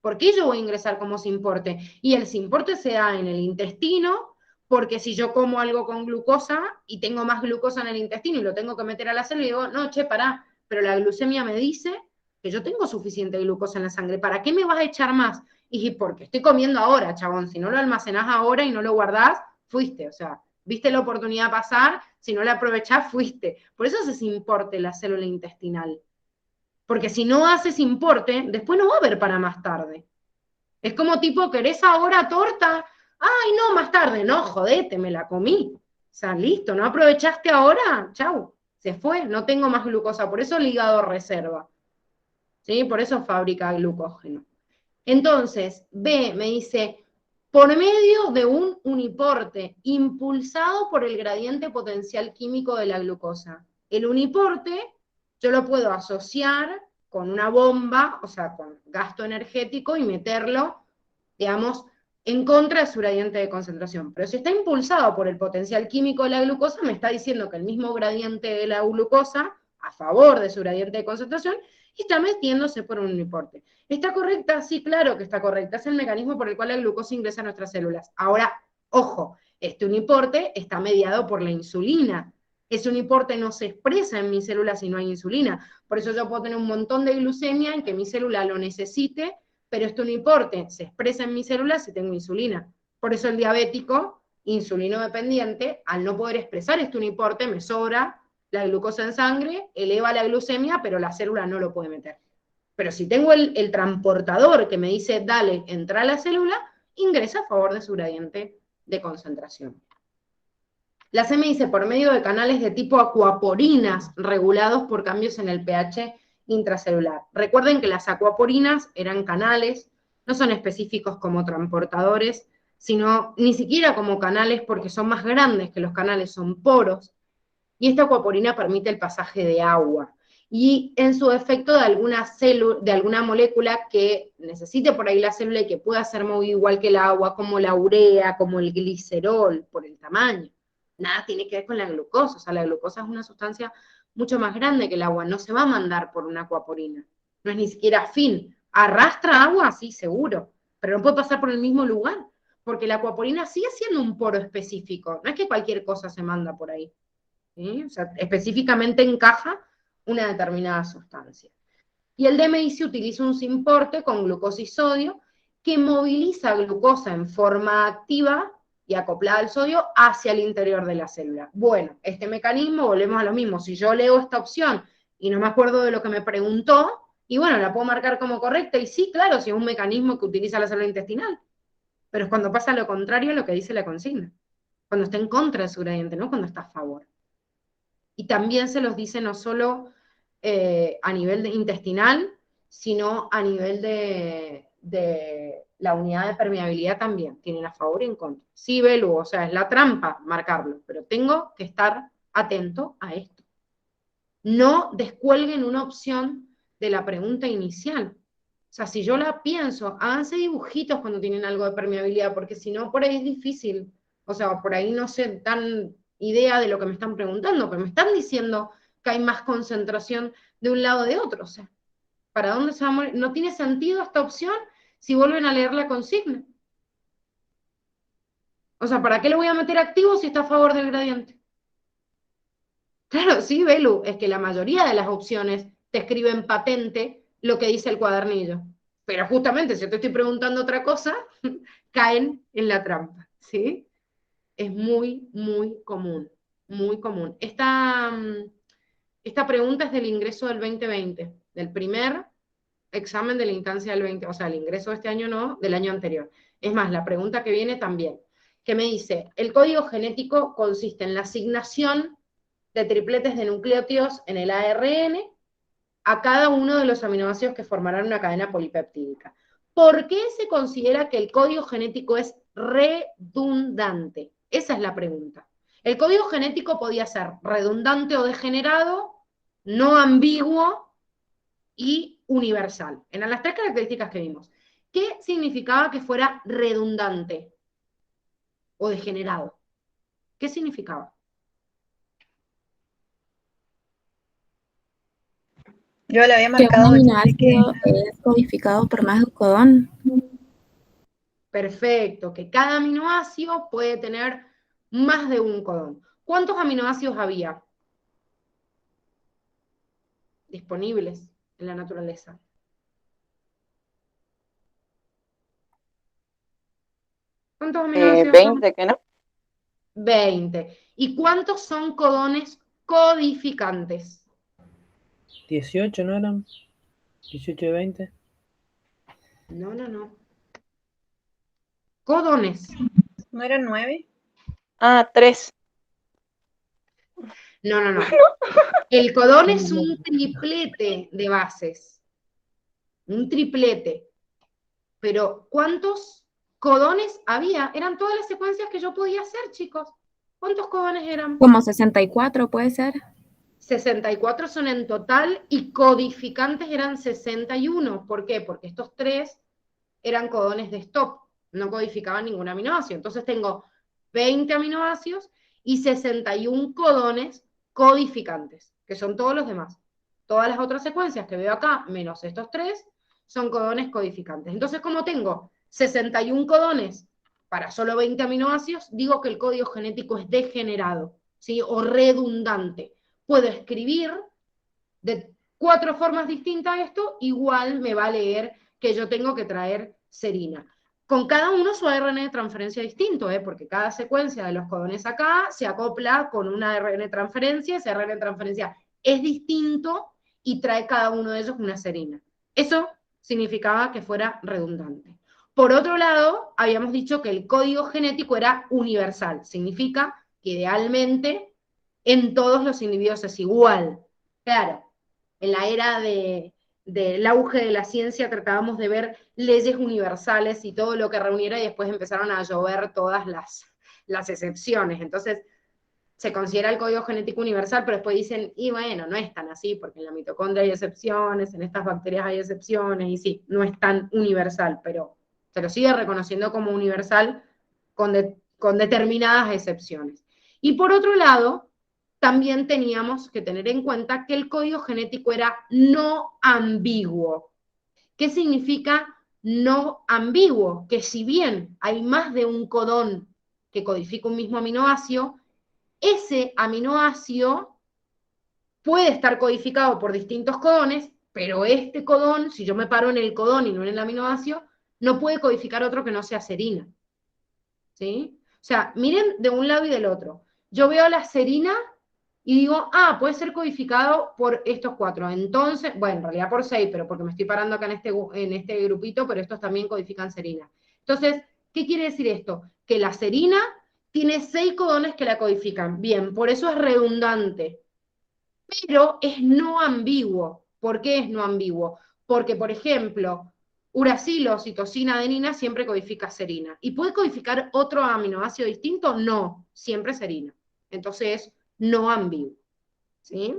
¿Por qué yo voy a ingresar como simporte? Y el simporte se da en el intestino, porque si yo como algo con glucosa y tengo más glucosa en el intestino y lo tengo que meter a la célula y digo, no, che, pará, pero la glucemia me dice que yo tengo suficiente glucosa en la sangre, ¿para qué me vas a echar más? Y porque estoy comiendo ahora, chabón, si no lo almacenás ahora y no lo guardás, fuiste, o sea, viste la oportunidad pasar, si no la aprovechás, fuiste. Por eso haces importe la célula intestinal. Porque si no haces importe, después no va a haber para más tarde. Es como tipo, ¿querés ahora torta? Ay, no, más tarde. No, jodete, me la comí. O sea, listo, ¿no aprovechaste ahora? Chau, se fue, no tengo más glucosa. Por eso el hígado reserva. ¿Sí? Por eso fabrica glucógeno. Entonces, B me dice, por medio de un uniporte impulsado por el gradiente potencial químico de la glucosa. El uniporte yo lo puedo asociar con una bomba, o sea, con gasto energético y meterlo, digamos, en contra de su gradiente de concentración. Pero si está impulsado por el potencial químico de la glucosa, me está diciendo que el mismo gradiente de la glucosa, a favor de su gradiente de concentración, está metiéndose por un uniporte. ¿Está correcta? Sí, claro que está correcta. Es el mecanismo por el cual la glucosa ingresa a nuestras células. Ahora, ojo, este uniporte está mediado por la insulina. Ese uniporte no se expresa en mi célula si no hay insulina. Por eso yo puedo tener un montón de glucemia en que mi célula lo necesite, pero este uniporte se expresa en mi célula si tengo insulina. Por eso el diabético, insulino dependiente, al no poder expresar este uniporte, me sobra la glucosa en sangre, eleva la glucemia, pero la célula no lo puede meter. Pero si tengo el transportador que me dice, dale, entra a la célula, ingresa a favor de su gradiente de concentración. La C me dice, por medio de canales de tipo acuaporinas regulados por cambios en el pH intracelular. Recuerden que las acuaporinas eran canales, no son específicos como transportadores, sino ni siquiera como canales porque son más grandes que los canales, son poros, y esta acuaporina permite el pasaje de agua. Y en su efecto de alguna célula, de alguna molécula que necesite por ahí la célula y que pueda ser movida igual que el agua, como la urea, como el glicerol, por el tamaño. Nada tiene que ver con la glucosa, o sea, la glucosa es una sustancia mucho más grande que el agua, no se va a mandar por una acuaporina, no es ni siquiera afín. ¿Arrastra agua? Sí, seguro, pero no puede pasar por el mismo lugar, porque la acuaporina sigue siendo un poro específico, no es que cualquier cosa se manda por ahí. ¿Sí? O sea, específicamente encaja una determinada sustancia. Y el DMI se utiliza un simporte con glucosa y sodio que moviliza glucosa en forma activa y acoplada al sodio hacia el interior de la célula. Bueno, este mecanismo, volvemos a lo mismo, si yo leo esta opción y no me acuerdo de lo que me preguntó, y bueno, la puedo marcar como correcta, y sí, claro, si es un mecanismo que utiliza la célula intestinal, pero es cuando pasa lo contrario a lo que dice la consigna, cuando está en contra de su gradiente, no cuando está a favor. Y también se los dice no solo a nivel intestinal, sino a nivel de la unidad de permeabilidad también. Tienen a favor y en contra. Sí, Belu, o sea, es la trampa marcarlo, pero tengo que estar atento a esto. no descuelguen una opción de la pregunta inicial. O sea, si yo la pienso, háganse dibujitos cuando tienen algo de permeabilidad, porque si no, por ahí es difícil. O sea, por ahí no se dan idea de lo que me están preguntando, pero me están diciendo que hay más concentración de un lado de otro. O sea, ¿para dónde se va a morir? No tiene sentido esta opción si vuelven a leer la consigna. O sea, ¿para qué le voy a meter activo si está a favor del gradiente? Claro, sí, Belu, es que la mayoría de las opciones te escriben patente lo que dice el cuadernillo. Pero justamente si yo te estoy preguntando otra cosa, caen en la trampa, ¿sí? Es muy, muy común, muy común. Esta pregunta es del ingreso del 2020, del primer examen de la instancia del 20, o sea, el ingreso de este año no, del año anterior. Es más, la pregunta que viene también, que me dice, el código genético consiste en la asignación de tripletes de nucleótidos en el ARN a cada uno de los aminoácidos que formarán una cadena polipeptídica. ¿Por qué se considera que el código genético es redundante? Esa es la pregunta. El código genético podía ser redundante o degenerado, no ambiguo y universal. Eran las tres características que vimos. ¿Qué significaba que fuera redundante o degenerado? ¿Qué significaba?
Yo le había
Que un
marcado que
aminoácido es codificado por más de un codón.
Perfecto, que cada aminoácido puede tener más de un codón. ¿Cuántos aminoácidos había disponibles en la naturaleza? ¿Cuántos aminoácidos son?
20, ¿qué no?
20. ¿Y cuántos son codones codificantes?
18, ¿no eran? 18 de 20.
No, no, no. Codones.
¿No eran 9?
Ah, 3.
No, no, no. El codón es un triplete de bases. Un triplete. Pero ¿cuántos codones había? Eran todas las secuencias que yo podía hacer, chicos. ¿Cuántos codones eran?
Como 64 puede ser.
64 son en total y codificantes eran 61. ¿Por qué? Porque estos tres eran codones de stop, no codificaban ningún aminoácido. Entonces tengo 20 aminoácidos y 61 codones codificantes, que son todos los demás. Todas las otras secuencias que veo acá, menos estos tres, son codones codificantes. Entonces, como tengo 61 codones para solo 20 aminoácidos, digo que el código genético es degenerado, ¿sí? O redundante. Puedo escribir de 4 formas distintas esto, igual me va a leer que yo tengo que traer serina. Con cada uno su ARN de transferencia distinto, porque cada secuencia de los codones acá se acopla con una ARN de transferencia, ese ARN de transferencia es distinto y trae cada uno de ellos una serina. Eso significaba que fuera redundante. Por otro lado, habíamos dicho que el código genético era universal, significa que idealmente en todos los individuos es igual. Claro, en la era del auge de la ciencia tratábamos de ver leyes universales y todo lo que reuniera y después empezaron a llover todas las excepciones. Entonces, se considera el código genético universal, pero después dicen, y bueno, no es tan así, porque en la mitocondria hay excepciones, en estas bacterias hay excepciones, y sí, no es tan universal, pero se lo sigue reconociendo como universal con determinadas excepciones. Y por otro lado, también teníamos que tener en cuenta que el código genético era no ambiguo. ¿Qué significa no ambiguo? Que si bien hay más de un codón que codifica un mismo aminoácido, ese aminoácido puede estar codificado por distintos codones, pero este codón, si yo me paro en el codón y no en el aminoácido, no puede codificar otro que no sea serina. ¿Sí? O sea, miren de un lado y del otro. Yo veo la serina y digo, puede ser codificado por estos 4. Entonces, bueno, en realidad por 6, pero porque me estoy parando acá en este grupito, pero estos también codifican serina. Entonces, ¿qué quiere decir esto? Que la serina tiene 6 codones que la codifican. Bien, por eso es redundante, pero es no ambiguo. ¿Por qué es no ambiguo? Porque, por ejemplo, uracilo, citosina, adenina siempre codifica serina. ¿Y puede codificar otro aminoácido distinto? No, siempre serina. Entonces es no ambiguo. ¿Sí?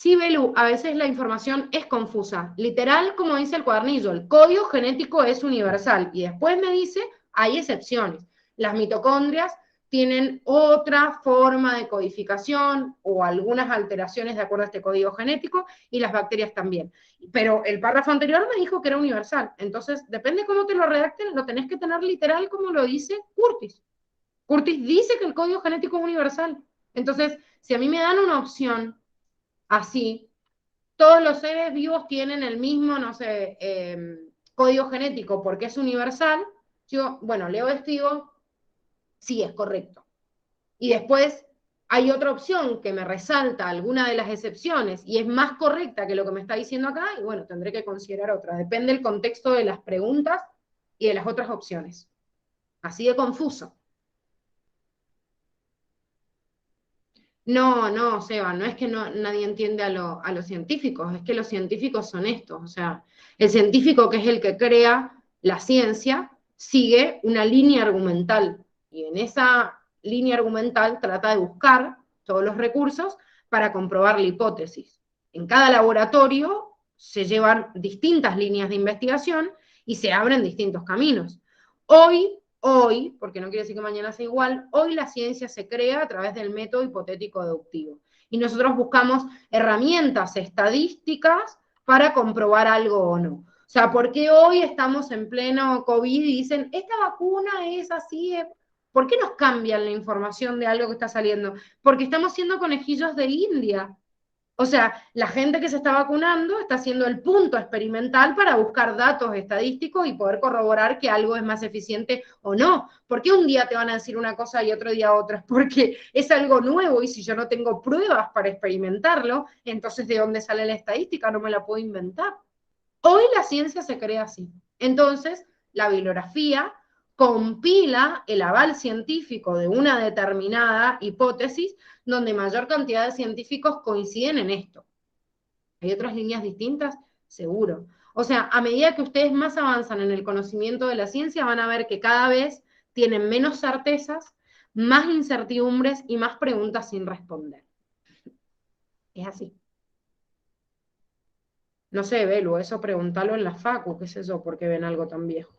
Sí, Belu, a veces la información es confusa. Literal, como dice el cuadernillo, el código genético es universal. Y después me dice, hay excepciones. Las mitocondrias tienen otra forma de codificación o algunas alteraciones de acuerdo a este código genético, y las bacterias también. Pero el párrafo anterior me dijo que era universal. Entonces, depende cómo te lo redacten, lo tenés que tener literal como lo dice Curtis. Curtis dice que el código genético es universal. Entonces, si a mí me dan una opción así, todos los seres vivos tienen el mismo, no sé, código genético porque es universal, yo, bueno, leo esto y digo, sí, es correcto. Y después hay otra opción que me resalta alguna de las excepciones y es más correcta que lo que me está diciendo acá, y bueno, tendré que considerar otra. Depende del contexto de las preguntas y de las otras opciones. Así de confuso. No, no, Seba, no es que nadie entiende a los científicos, es que los científicos son estos. O sea, el científico, que es el que crea la ciencia, sigue una línea argumental, y en esa línea argumental trata de buscar todos los recursos para comprobar la hipótesis. En cada laboratorio se llevan distintas líneas de investigación y se abren distintos caminos. Hoy, porque no quiere decir que mañana sea igual, hoy la ciencia se crea a través del método hipotético deductivo. Y nosotros buscamos herramientas estadísticas para comprobar algo o no. O sea, ¿por qué hoy estamos en pleno COVID y dicen, esta vacuna es así? ¿Por qué nos cambian la información de algo que está saliendo? Porque estamos siendo conejillos de India. O sea, la gente que se está vacunando está haciendo el punto experimental para buscar datos estadísticos y poder corroborar que algo es más eficiente o no. ¿Por qué un día te van a decir una cosa y otro día otra? Porque es algo nuevo, y si yo no tengo pruebas para experimentarlo, entonces ¿de dónde sale la estadística? No me la puedo inventar. Hoy la ciencia se crea así. Entonces, la bibliografía compila el aval científico de una determinada hipótesis donde mayor cantidad de científicos coinciden en esto. ¿Hay otras líneas distintas? Seguro. O sea, a medida que ustedes más avanzan en el conocimiento de la ciencia, van a ver que cada vez tienen menos certezas, más incertidumbres y más preguntas sin responder. Es así. No sé, Belu, eso pregúntalo en la facu, qué sé yo, por qué ven algo tan viejo.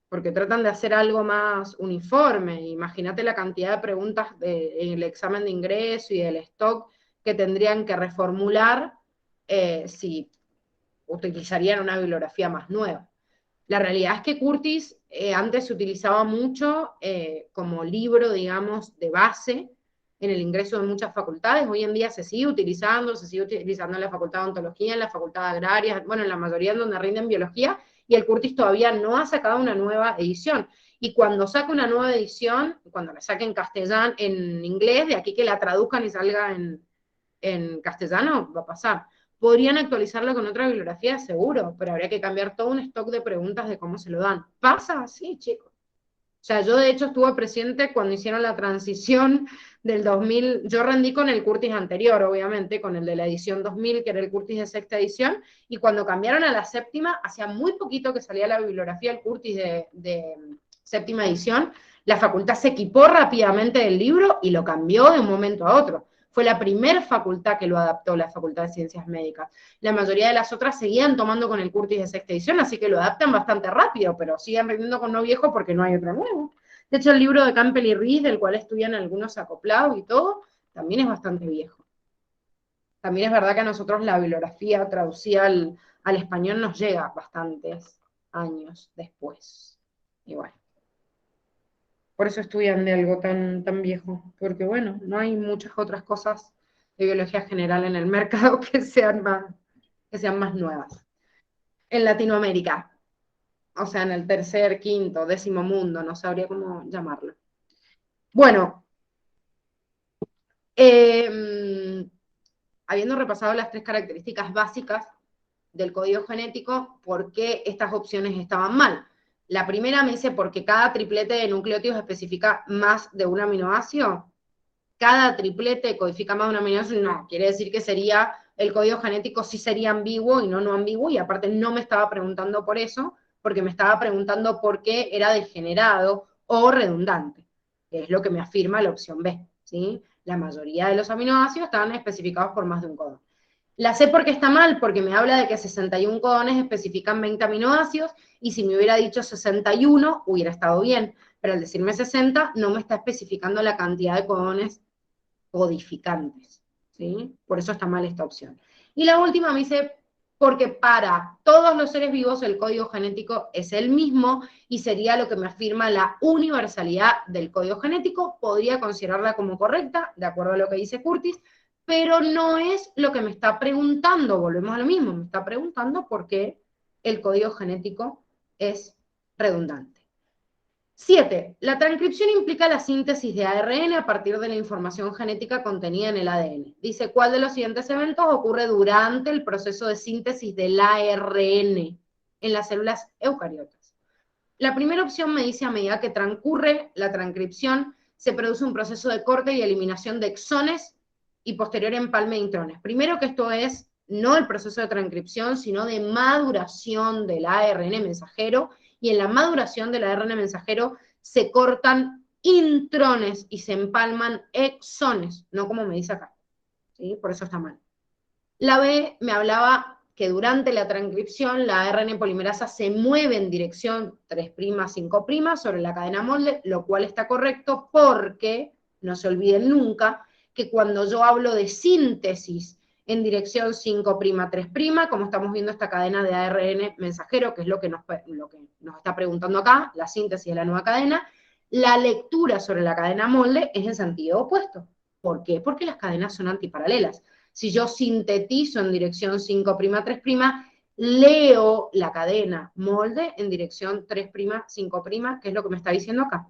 Porque tratan de hacer algo más uniforme. Imagínate la cantidad de preguntas en el examen de ingreso y del stock que tendrían que reformular si utilizarían una bibliografía más nueva. La realidad es que Curtis antes se utilizaba mucho como libro, digamos, de base en el ingreso de muchas facultades. Hoy en día se sigue utilizando en la Facultad de Ontología, en la Facultad de Agraria, bueno, en la mayoría en donde rinden biología, y el Curtis todavía no ha sacado una nueva edición. Y cuando saque una nueva edición, cuando la saque en castellano, en inglés, de aquí que la traduzcan y salga en castellano, va a pasar. Podrían actualizarlo con otra bibliografía, seguro, pero habría que cambiar todo un stock de preguntas de cómo se lo dan. Pasa así, chicos. O sea, yo de hecho estuve presente cuando hicieron la transición del 2000, yo rendí con el Curtis anterior, obviamente, con el de la edición 2000, que era el Curtis de sexta edición, y cuando cambiaron a la séptima, hacía muy poquito que salía la bibliografía del Curtis de séptima edición, la facultad se equipó rápidamente del libro y lo cambió de un momento a otro. Fue la primera facultad que lo adaptó, la Facultad de Ciencias Médicas. La mayoría de las otras seguían tomando con el Curtis de sexta edición, así que lo adaptan bastante rápido, pero siguen rindiendo con no viejo porque no hay otro nuevo. De hecho, el libro de Campbell y Rees, del cual estudian algunos acoplados y todo, también es bastante viejo. También es verdad que a nosotros la bibliografía traducida al español nos llega bastantes años después. Y bueno. Por eso estudian de algo tan viejo, porque bueno, no hay muchas otras cosas de biología general en el mercado que sean más nuevas. En Latinoamérica, o sea, en el tercer, quinto, décimo mundo, no sabría cómo llamarlo. Bueno, habiendo repasado las 3 características básicas del código genético, ¿por qué estas opciones estaban mal? La primera me dice porque cada triplete de nucleótidos especifica más de un aminoácido. Cada triplete codifica más de un aminoácido. No, quiere decir que sería, el código genético sí sería ambiguo y no ambiguo, y aparte no me estaba preguntando por eso, porque me estaba preguntando por qué era degenerado o redundante, que es lo que me afirma la opción B, ¿sí? La mayoría de los aminoácidos estaban especificados por más de un codón. La sé porque está mal, porque me habla de que 61 codones especifican 20 aminoácidos, y si me hubiera dicho 61, hubiera estado bien. Pero al decirme 60, no me está especificando la cantidad de codones codificantes, ¿sí? Por eso está mal esta opción. Y la última me dice, porque para todos los seres vivos el código genético es el mismo, y sería lo que me afirma la universalidad del código genético. Podría considerarla como correcta, de acuerdo a lo que dice Curtis, pero no es lo que me está preguntando. Volvemos a lo mismo, me está preguntando por qué el código genético es redundante. 7. La transcripción implica la síntesis de ARN a partir de la información genética contenida en el ADN. Dice, ¿cuál de los siguientes eventos ocurre durante el proceso de síntesis del ARN en las células eucariotas? La primera opción me dice, a medida que transcurre la transcripción, se produce un proceso de corte y eliminación de exones y posterior empalme de intrones. Primero, que esto es no el proceso de transcripción, sino de maduración del ARN mensajero, y en la maduración del ARN mensajero se cortan intrones y se empalman exones, no como me dice acá, ¿sí? Por eso está mal. La B me hablaba que durante la transcripción la ARN polimerasa se mueve en dirección 3', 5' sobre la cadena molde, lo cual está correcto porque, no se olviden nunca, que cuando yo hablo de síntesis en dirección 5', 3', como estamos viendo esta cadena de ARN mensajero, que es lo que nos está preguntando acá, la síntesis de la nueva cadena, la lectura sobre la cadena molde es en sentido opuesto. ¿Por qué? Porque las cadenas son antiparalelas. Si yo sintetizo en dirección 5', 3', leo la cadena molde en dirección 3', 5', que es lo que me está diciendo acá.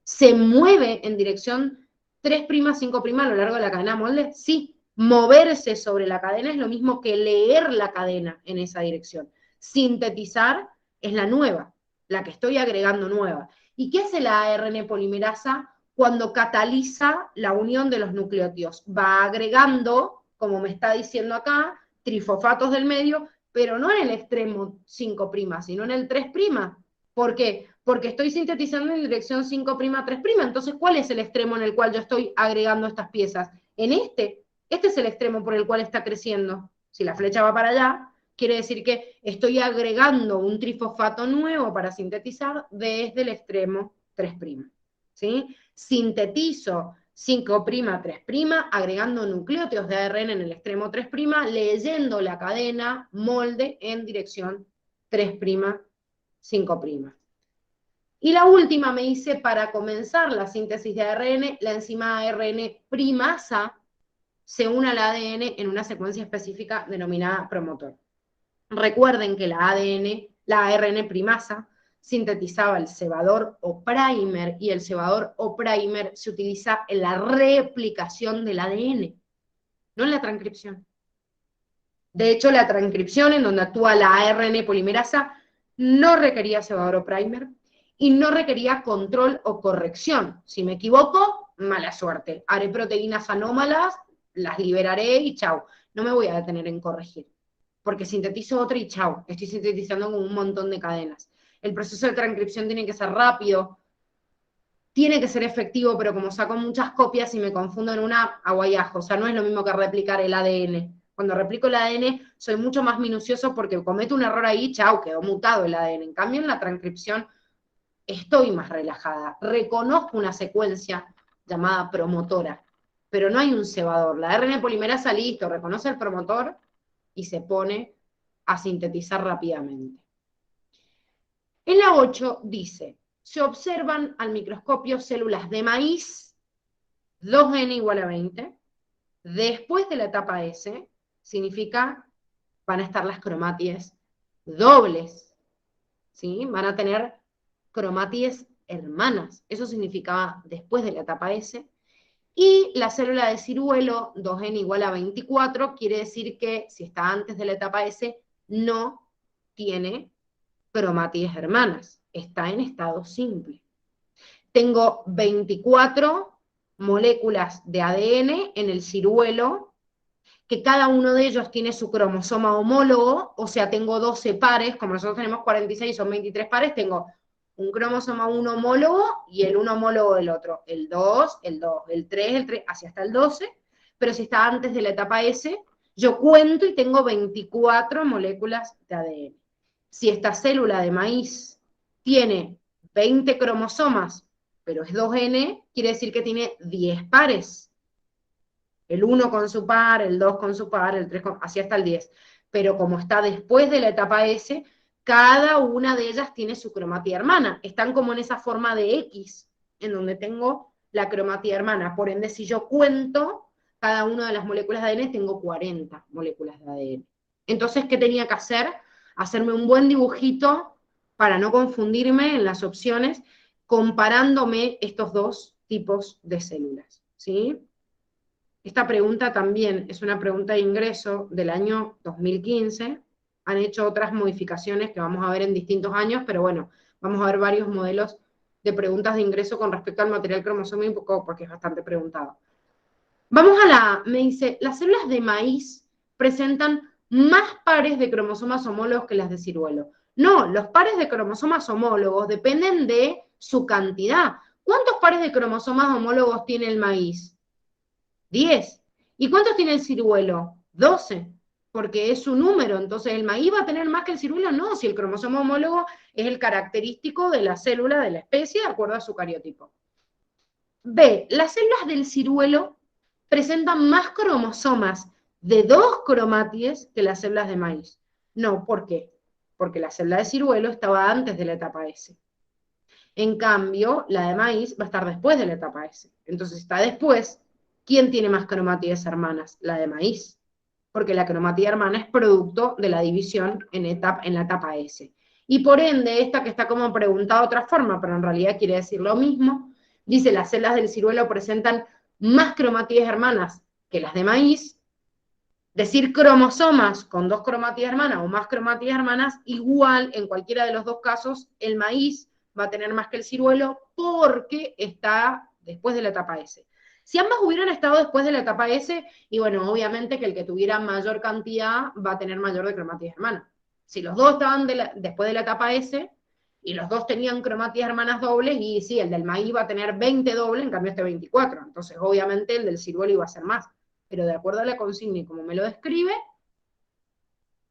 ¿Se mueve en dirección 3', 5' a lo largo de la cadena molde? Sí. Moverse sobre la cadena es lo mismo que leer la cadena en esa dirección. Sintetizar es la nueva, la que estoy agregando nueva. ¿Y qué hace la ARN polimerasa cuando cataliza la unión de los nucleótidos? Va agregando, como me está diciendo acá, trifosfatos del medio, pero no en el extremo 5', sino en el 3'. ¿Por qué? Porque estoy sintetizando en dirección 5', 3'. Entonces, ¿cuál es el extremo en el cual yo estoy agregando estas piezas? En este es el extremo por el cual está creciendo. Si la flecha va para allá, quiere decir que estoy agregando un trifosfato nuevo para sintetizar desde el extremo 3'. ¿Sí? Sintetizo 5', 3', agregando nucleótidos de ARN en el extremo 3', leyendo la cadena molde en dirección 3', 5'. Y la última me dice, para comenzar la síntesis de ARN, la enzima ARN primasa se une al ADN en una secuencia específica denominada promotor. Recuerden que la ARN primasa, sintetizaba el cebador o primer, y el cebador o primer se utiliza en la replicación del ADN, no en la transcripción. De hecho, la transcripción, en donde actúa la ARN polimerasa, no requería cebador o primer, y no requería control o corrección. Si me equivoco, mala suerte. Haré proteínas anómalas, las liberaré y chau. No me voy a detener en corregir, porque sintetizo otra y chau. Estoy sintetizando con un montón de cadenas. El proceso de transcripción tiene que ser rápido, tiene que ser efectivo, pero como saco muchas copias y me confundo en una, aguayajo. O sea, no es lo mismo que replicar el ADN. Cuando replico el ADN soy mucho más minucioso porque cometo un error ahí, chau, quedó mutado el ADN. En cambio, en la transcripción estoy más relajada. Reconozco una secuencia llamada promotora, pero no hay un cebador. La ARN polimerasa, listo, reconoce el promotor y se pone a sintetizar rápidamente. En la 8 dice, se observan al microscopio células de maíz, 2N igual a 20, después de la etapa S, significa van a estar las cromátides dobles, ¿sí? Van a tener cromátides hermanas, eso significaba después de la etapa S, y la célula de ciruelo, 2N igual a 24, quiere decir que si está antes de la etapa S, no tiene cromátides hermanas, está en estado simple. Tengo 24 moléculas de ADN en el ciruelo, que cada uno de ellos tiene su cromosoma homólogo, o sea, tengo 12 pares, como nosotros tenemos 46, son 23 pares, tengo un cromosoma 1 homólogo y el 1 homólogo del otro, el 2, el 2, el 3, así hasta el 12, pero si está antes de la etapa S, Yo cuento y tengo 24 moléculas de ADN. Si esta célula de maíz tiene 20 cromosomas, pero es 2N, quiere decir que tiene 10 pares. El 1 con su par, el 2 con su par, el 3 con... así hasta el 10. Pero como está después de la etapa S, cada una de ellas tiene su cromatida hermana. Están como en esa forma de X, en donde tengo la cromatida hermana. Por ende, si yo cuento cada una de las moléculas de ADN, tengo 40 moléculas de ADN. Entonces, ¿qué tenía que hacer? Hacerme un buen dibujito para no confundirme en las opciones, comparándome estos dos tipos de células, ¿sí? Esta pregunta también es una pregunta de ingreso del año 2015. Han hecho otras modificaciones que vamos a ver en distintos años, pero bueno, vamos a ver varios modelos de preguntas de ingreso con respecto al material cromosómico, porque es bastante preguntado. Vamos a me dice, las células de maíz presentan más pares de cromosomas homólogos que las de ciruelo. No, los pares de cromosomas homólogos dependen de su cantidad. ¿Cuántos pares de cromosomas homólogos tiene el maíz? 10. ¿Y cuántos tiene el ciruelo? 12, porque es su número. Entonces, ¿el maíz va a tener más que el ciruelo? No, si el cromosoma homólogo es el característico de la célula de la especie de acuerdo a su cariotipo. B. Las células del ciruelo presentan más cromosomas de 2 cromátides que las células de maíz. No, ¿por qué? Porque la célula de ciruelo estaba antes de la etapa S. En cambio, la de maíz va a estar después de la etapa S. Entonces, está después. ¿Quién tiene más cromátides hermanas? La de maíz. Porque la cromatida hermana es producto de la división en la etapa S. Y por ende, esta que está como preguntada de otra forma, pero en realidad quiere decir lo mismo, dice las células del ciruelo presentan más cromátides hermanas que las de maíz. Decir cromosomas con 2 cromátides hermanas o más cromátides hermanas, igual en cualquiera de los dos casos, el maíz va a tener más que el ciruelo porque está después de la etapa S. Si ambas hubieran estado después de la etapa S, y bueno, obviamente que el que tuviera mayor cantidad va a tener mayor de cromátides hermanas. Si los dos estaban después de la etapa S, y los dos tenían cromátides hermanas dobles, y sí, el del maíz va a tener 20 dobles, en cambio este 24. Entonces, obviamente, el del ciruelo iba a ser más. Pero de acuerdo a la consigna y como me lo describe,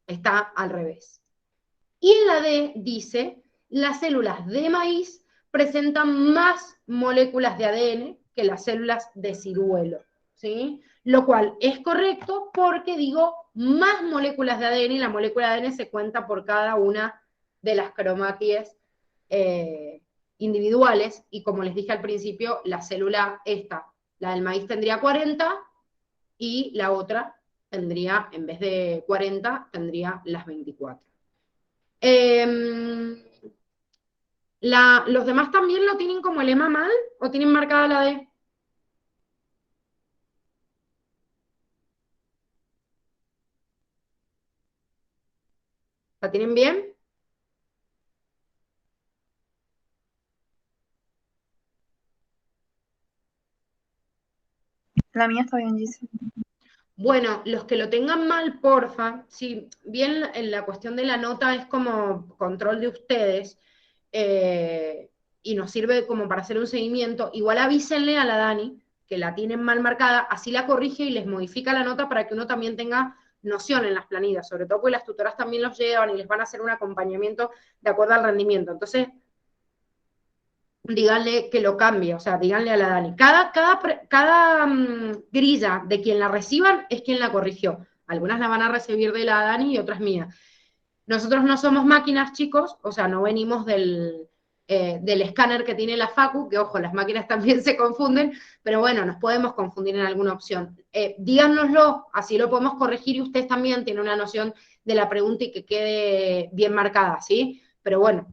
está al revés. Y en la D dice, las células de maíz presentan más moléculas de ADN que las células de ciruelo, ¿sí? Lo cual es correcto porque digo más moléculas de ADN y la molécula de ADN se cuenta por cada una de las cromátides individuales, y como les dije al principio, la célula esta, la del maíz tendría 40, y la otra tendría, en vez de 40, tendría las 24. ¿Los demás también lo tienen como lema mal o tienen marcada la D? ¿La tienen bien?
La mía está bien, Gise.
Bueno, los que lo tengan mal, porfa, si bien en la cuestión de la nota es como control de ustedes, y nos sirve como para hacer un seguimiento, igual avísenle a la Dani que la tienen mal marcada, así la corrige y les modifica la nota para que uno también tenga noción en las planillas, sobre todo porque las tutoras también los llevan y les van a hacer un acompañamiento de acuerdo al rendimiento. Entonces, díganle que lo cambie, o sea, díganle a la Dani. Cada grilla de quien la reciban es quien la corrigió. Algunas la van a recibir de la Dani y otras mías. Nosotros no somos máquinas, chicos, o sea, no venimos del escáner que tiene la Facu, que ojo, las máquinas también se confunden, pero bueno, nos podemos confundir en alguna opción. Díganoslo, así lo podemos corregir y ustedes también tienen una noción de la pregunta y que quede bien marcada, ¿sí? Pero bueno,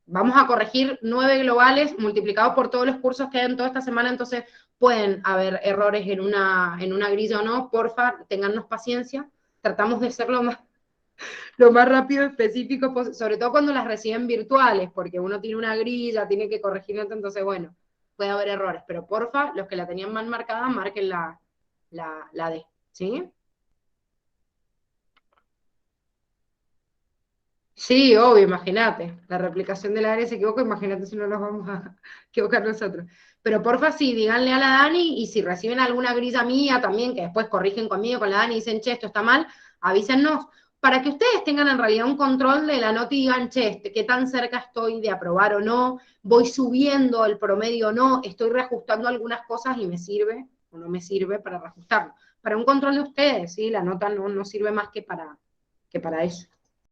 vamos a corregir 9 globales multiplicado por todos los cursos que hay en toda esta semana, entonces pueden haber errores en una grilla o no, porfa, téngannos paciencia, tratamos de ser lo más rápido específico posible, sobre todo cuando las reciben virtuales, porque uno tiene una grilla, tiene que corregir, entonces bueno, puede haber errores, pero porfa, los que la tenían mal marcada, marquen la D, ¿sí? Sí, obvio, imagínate. La replicación del ADN se equivoca, imagínate si no nos vamos a equivocar nosotros. Pero porfa, sí, díganle a la Dani, y si reciben alguna grilla mía también, que después corrigen conmigo con la Dani y dicen, che, esto está mal, avísennos, para que ustedes tengan en realidad un control de la nota y digan, che, qué tan cerca estoy de aprobar o no, voy subiendo el promedio o no, estoy reajustando algunas cosas y me sirve o no me sirve para reajustarlo. Para un control de ustedes, ¿sí? La nota no sirve más que para eso.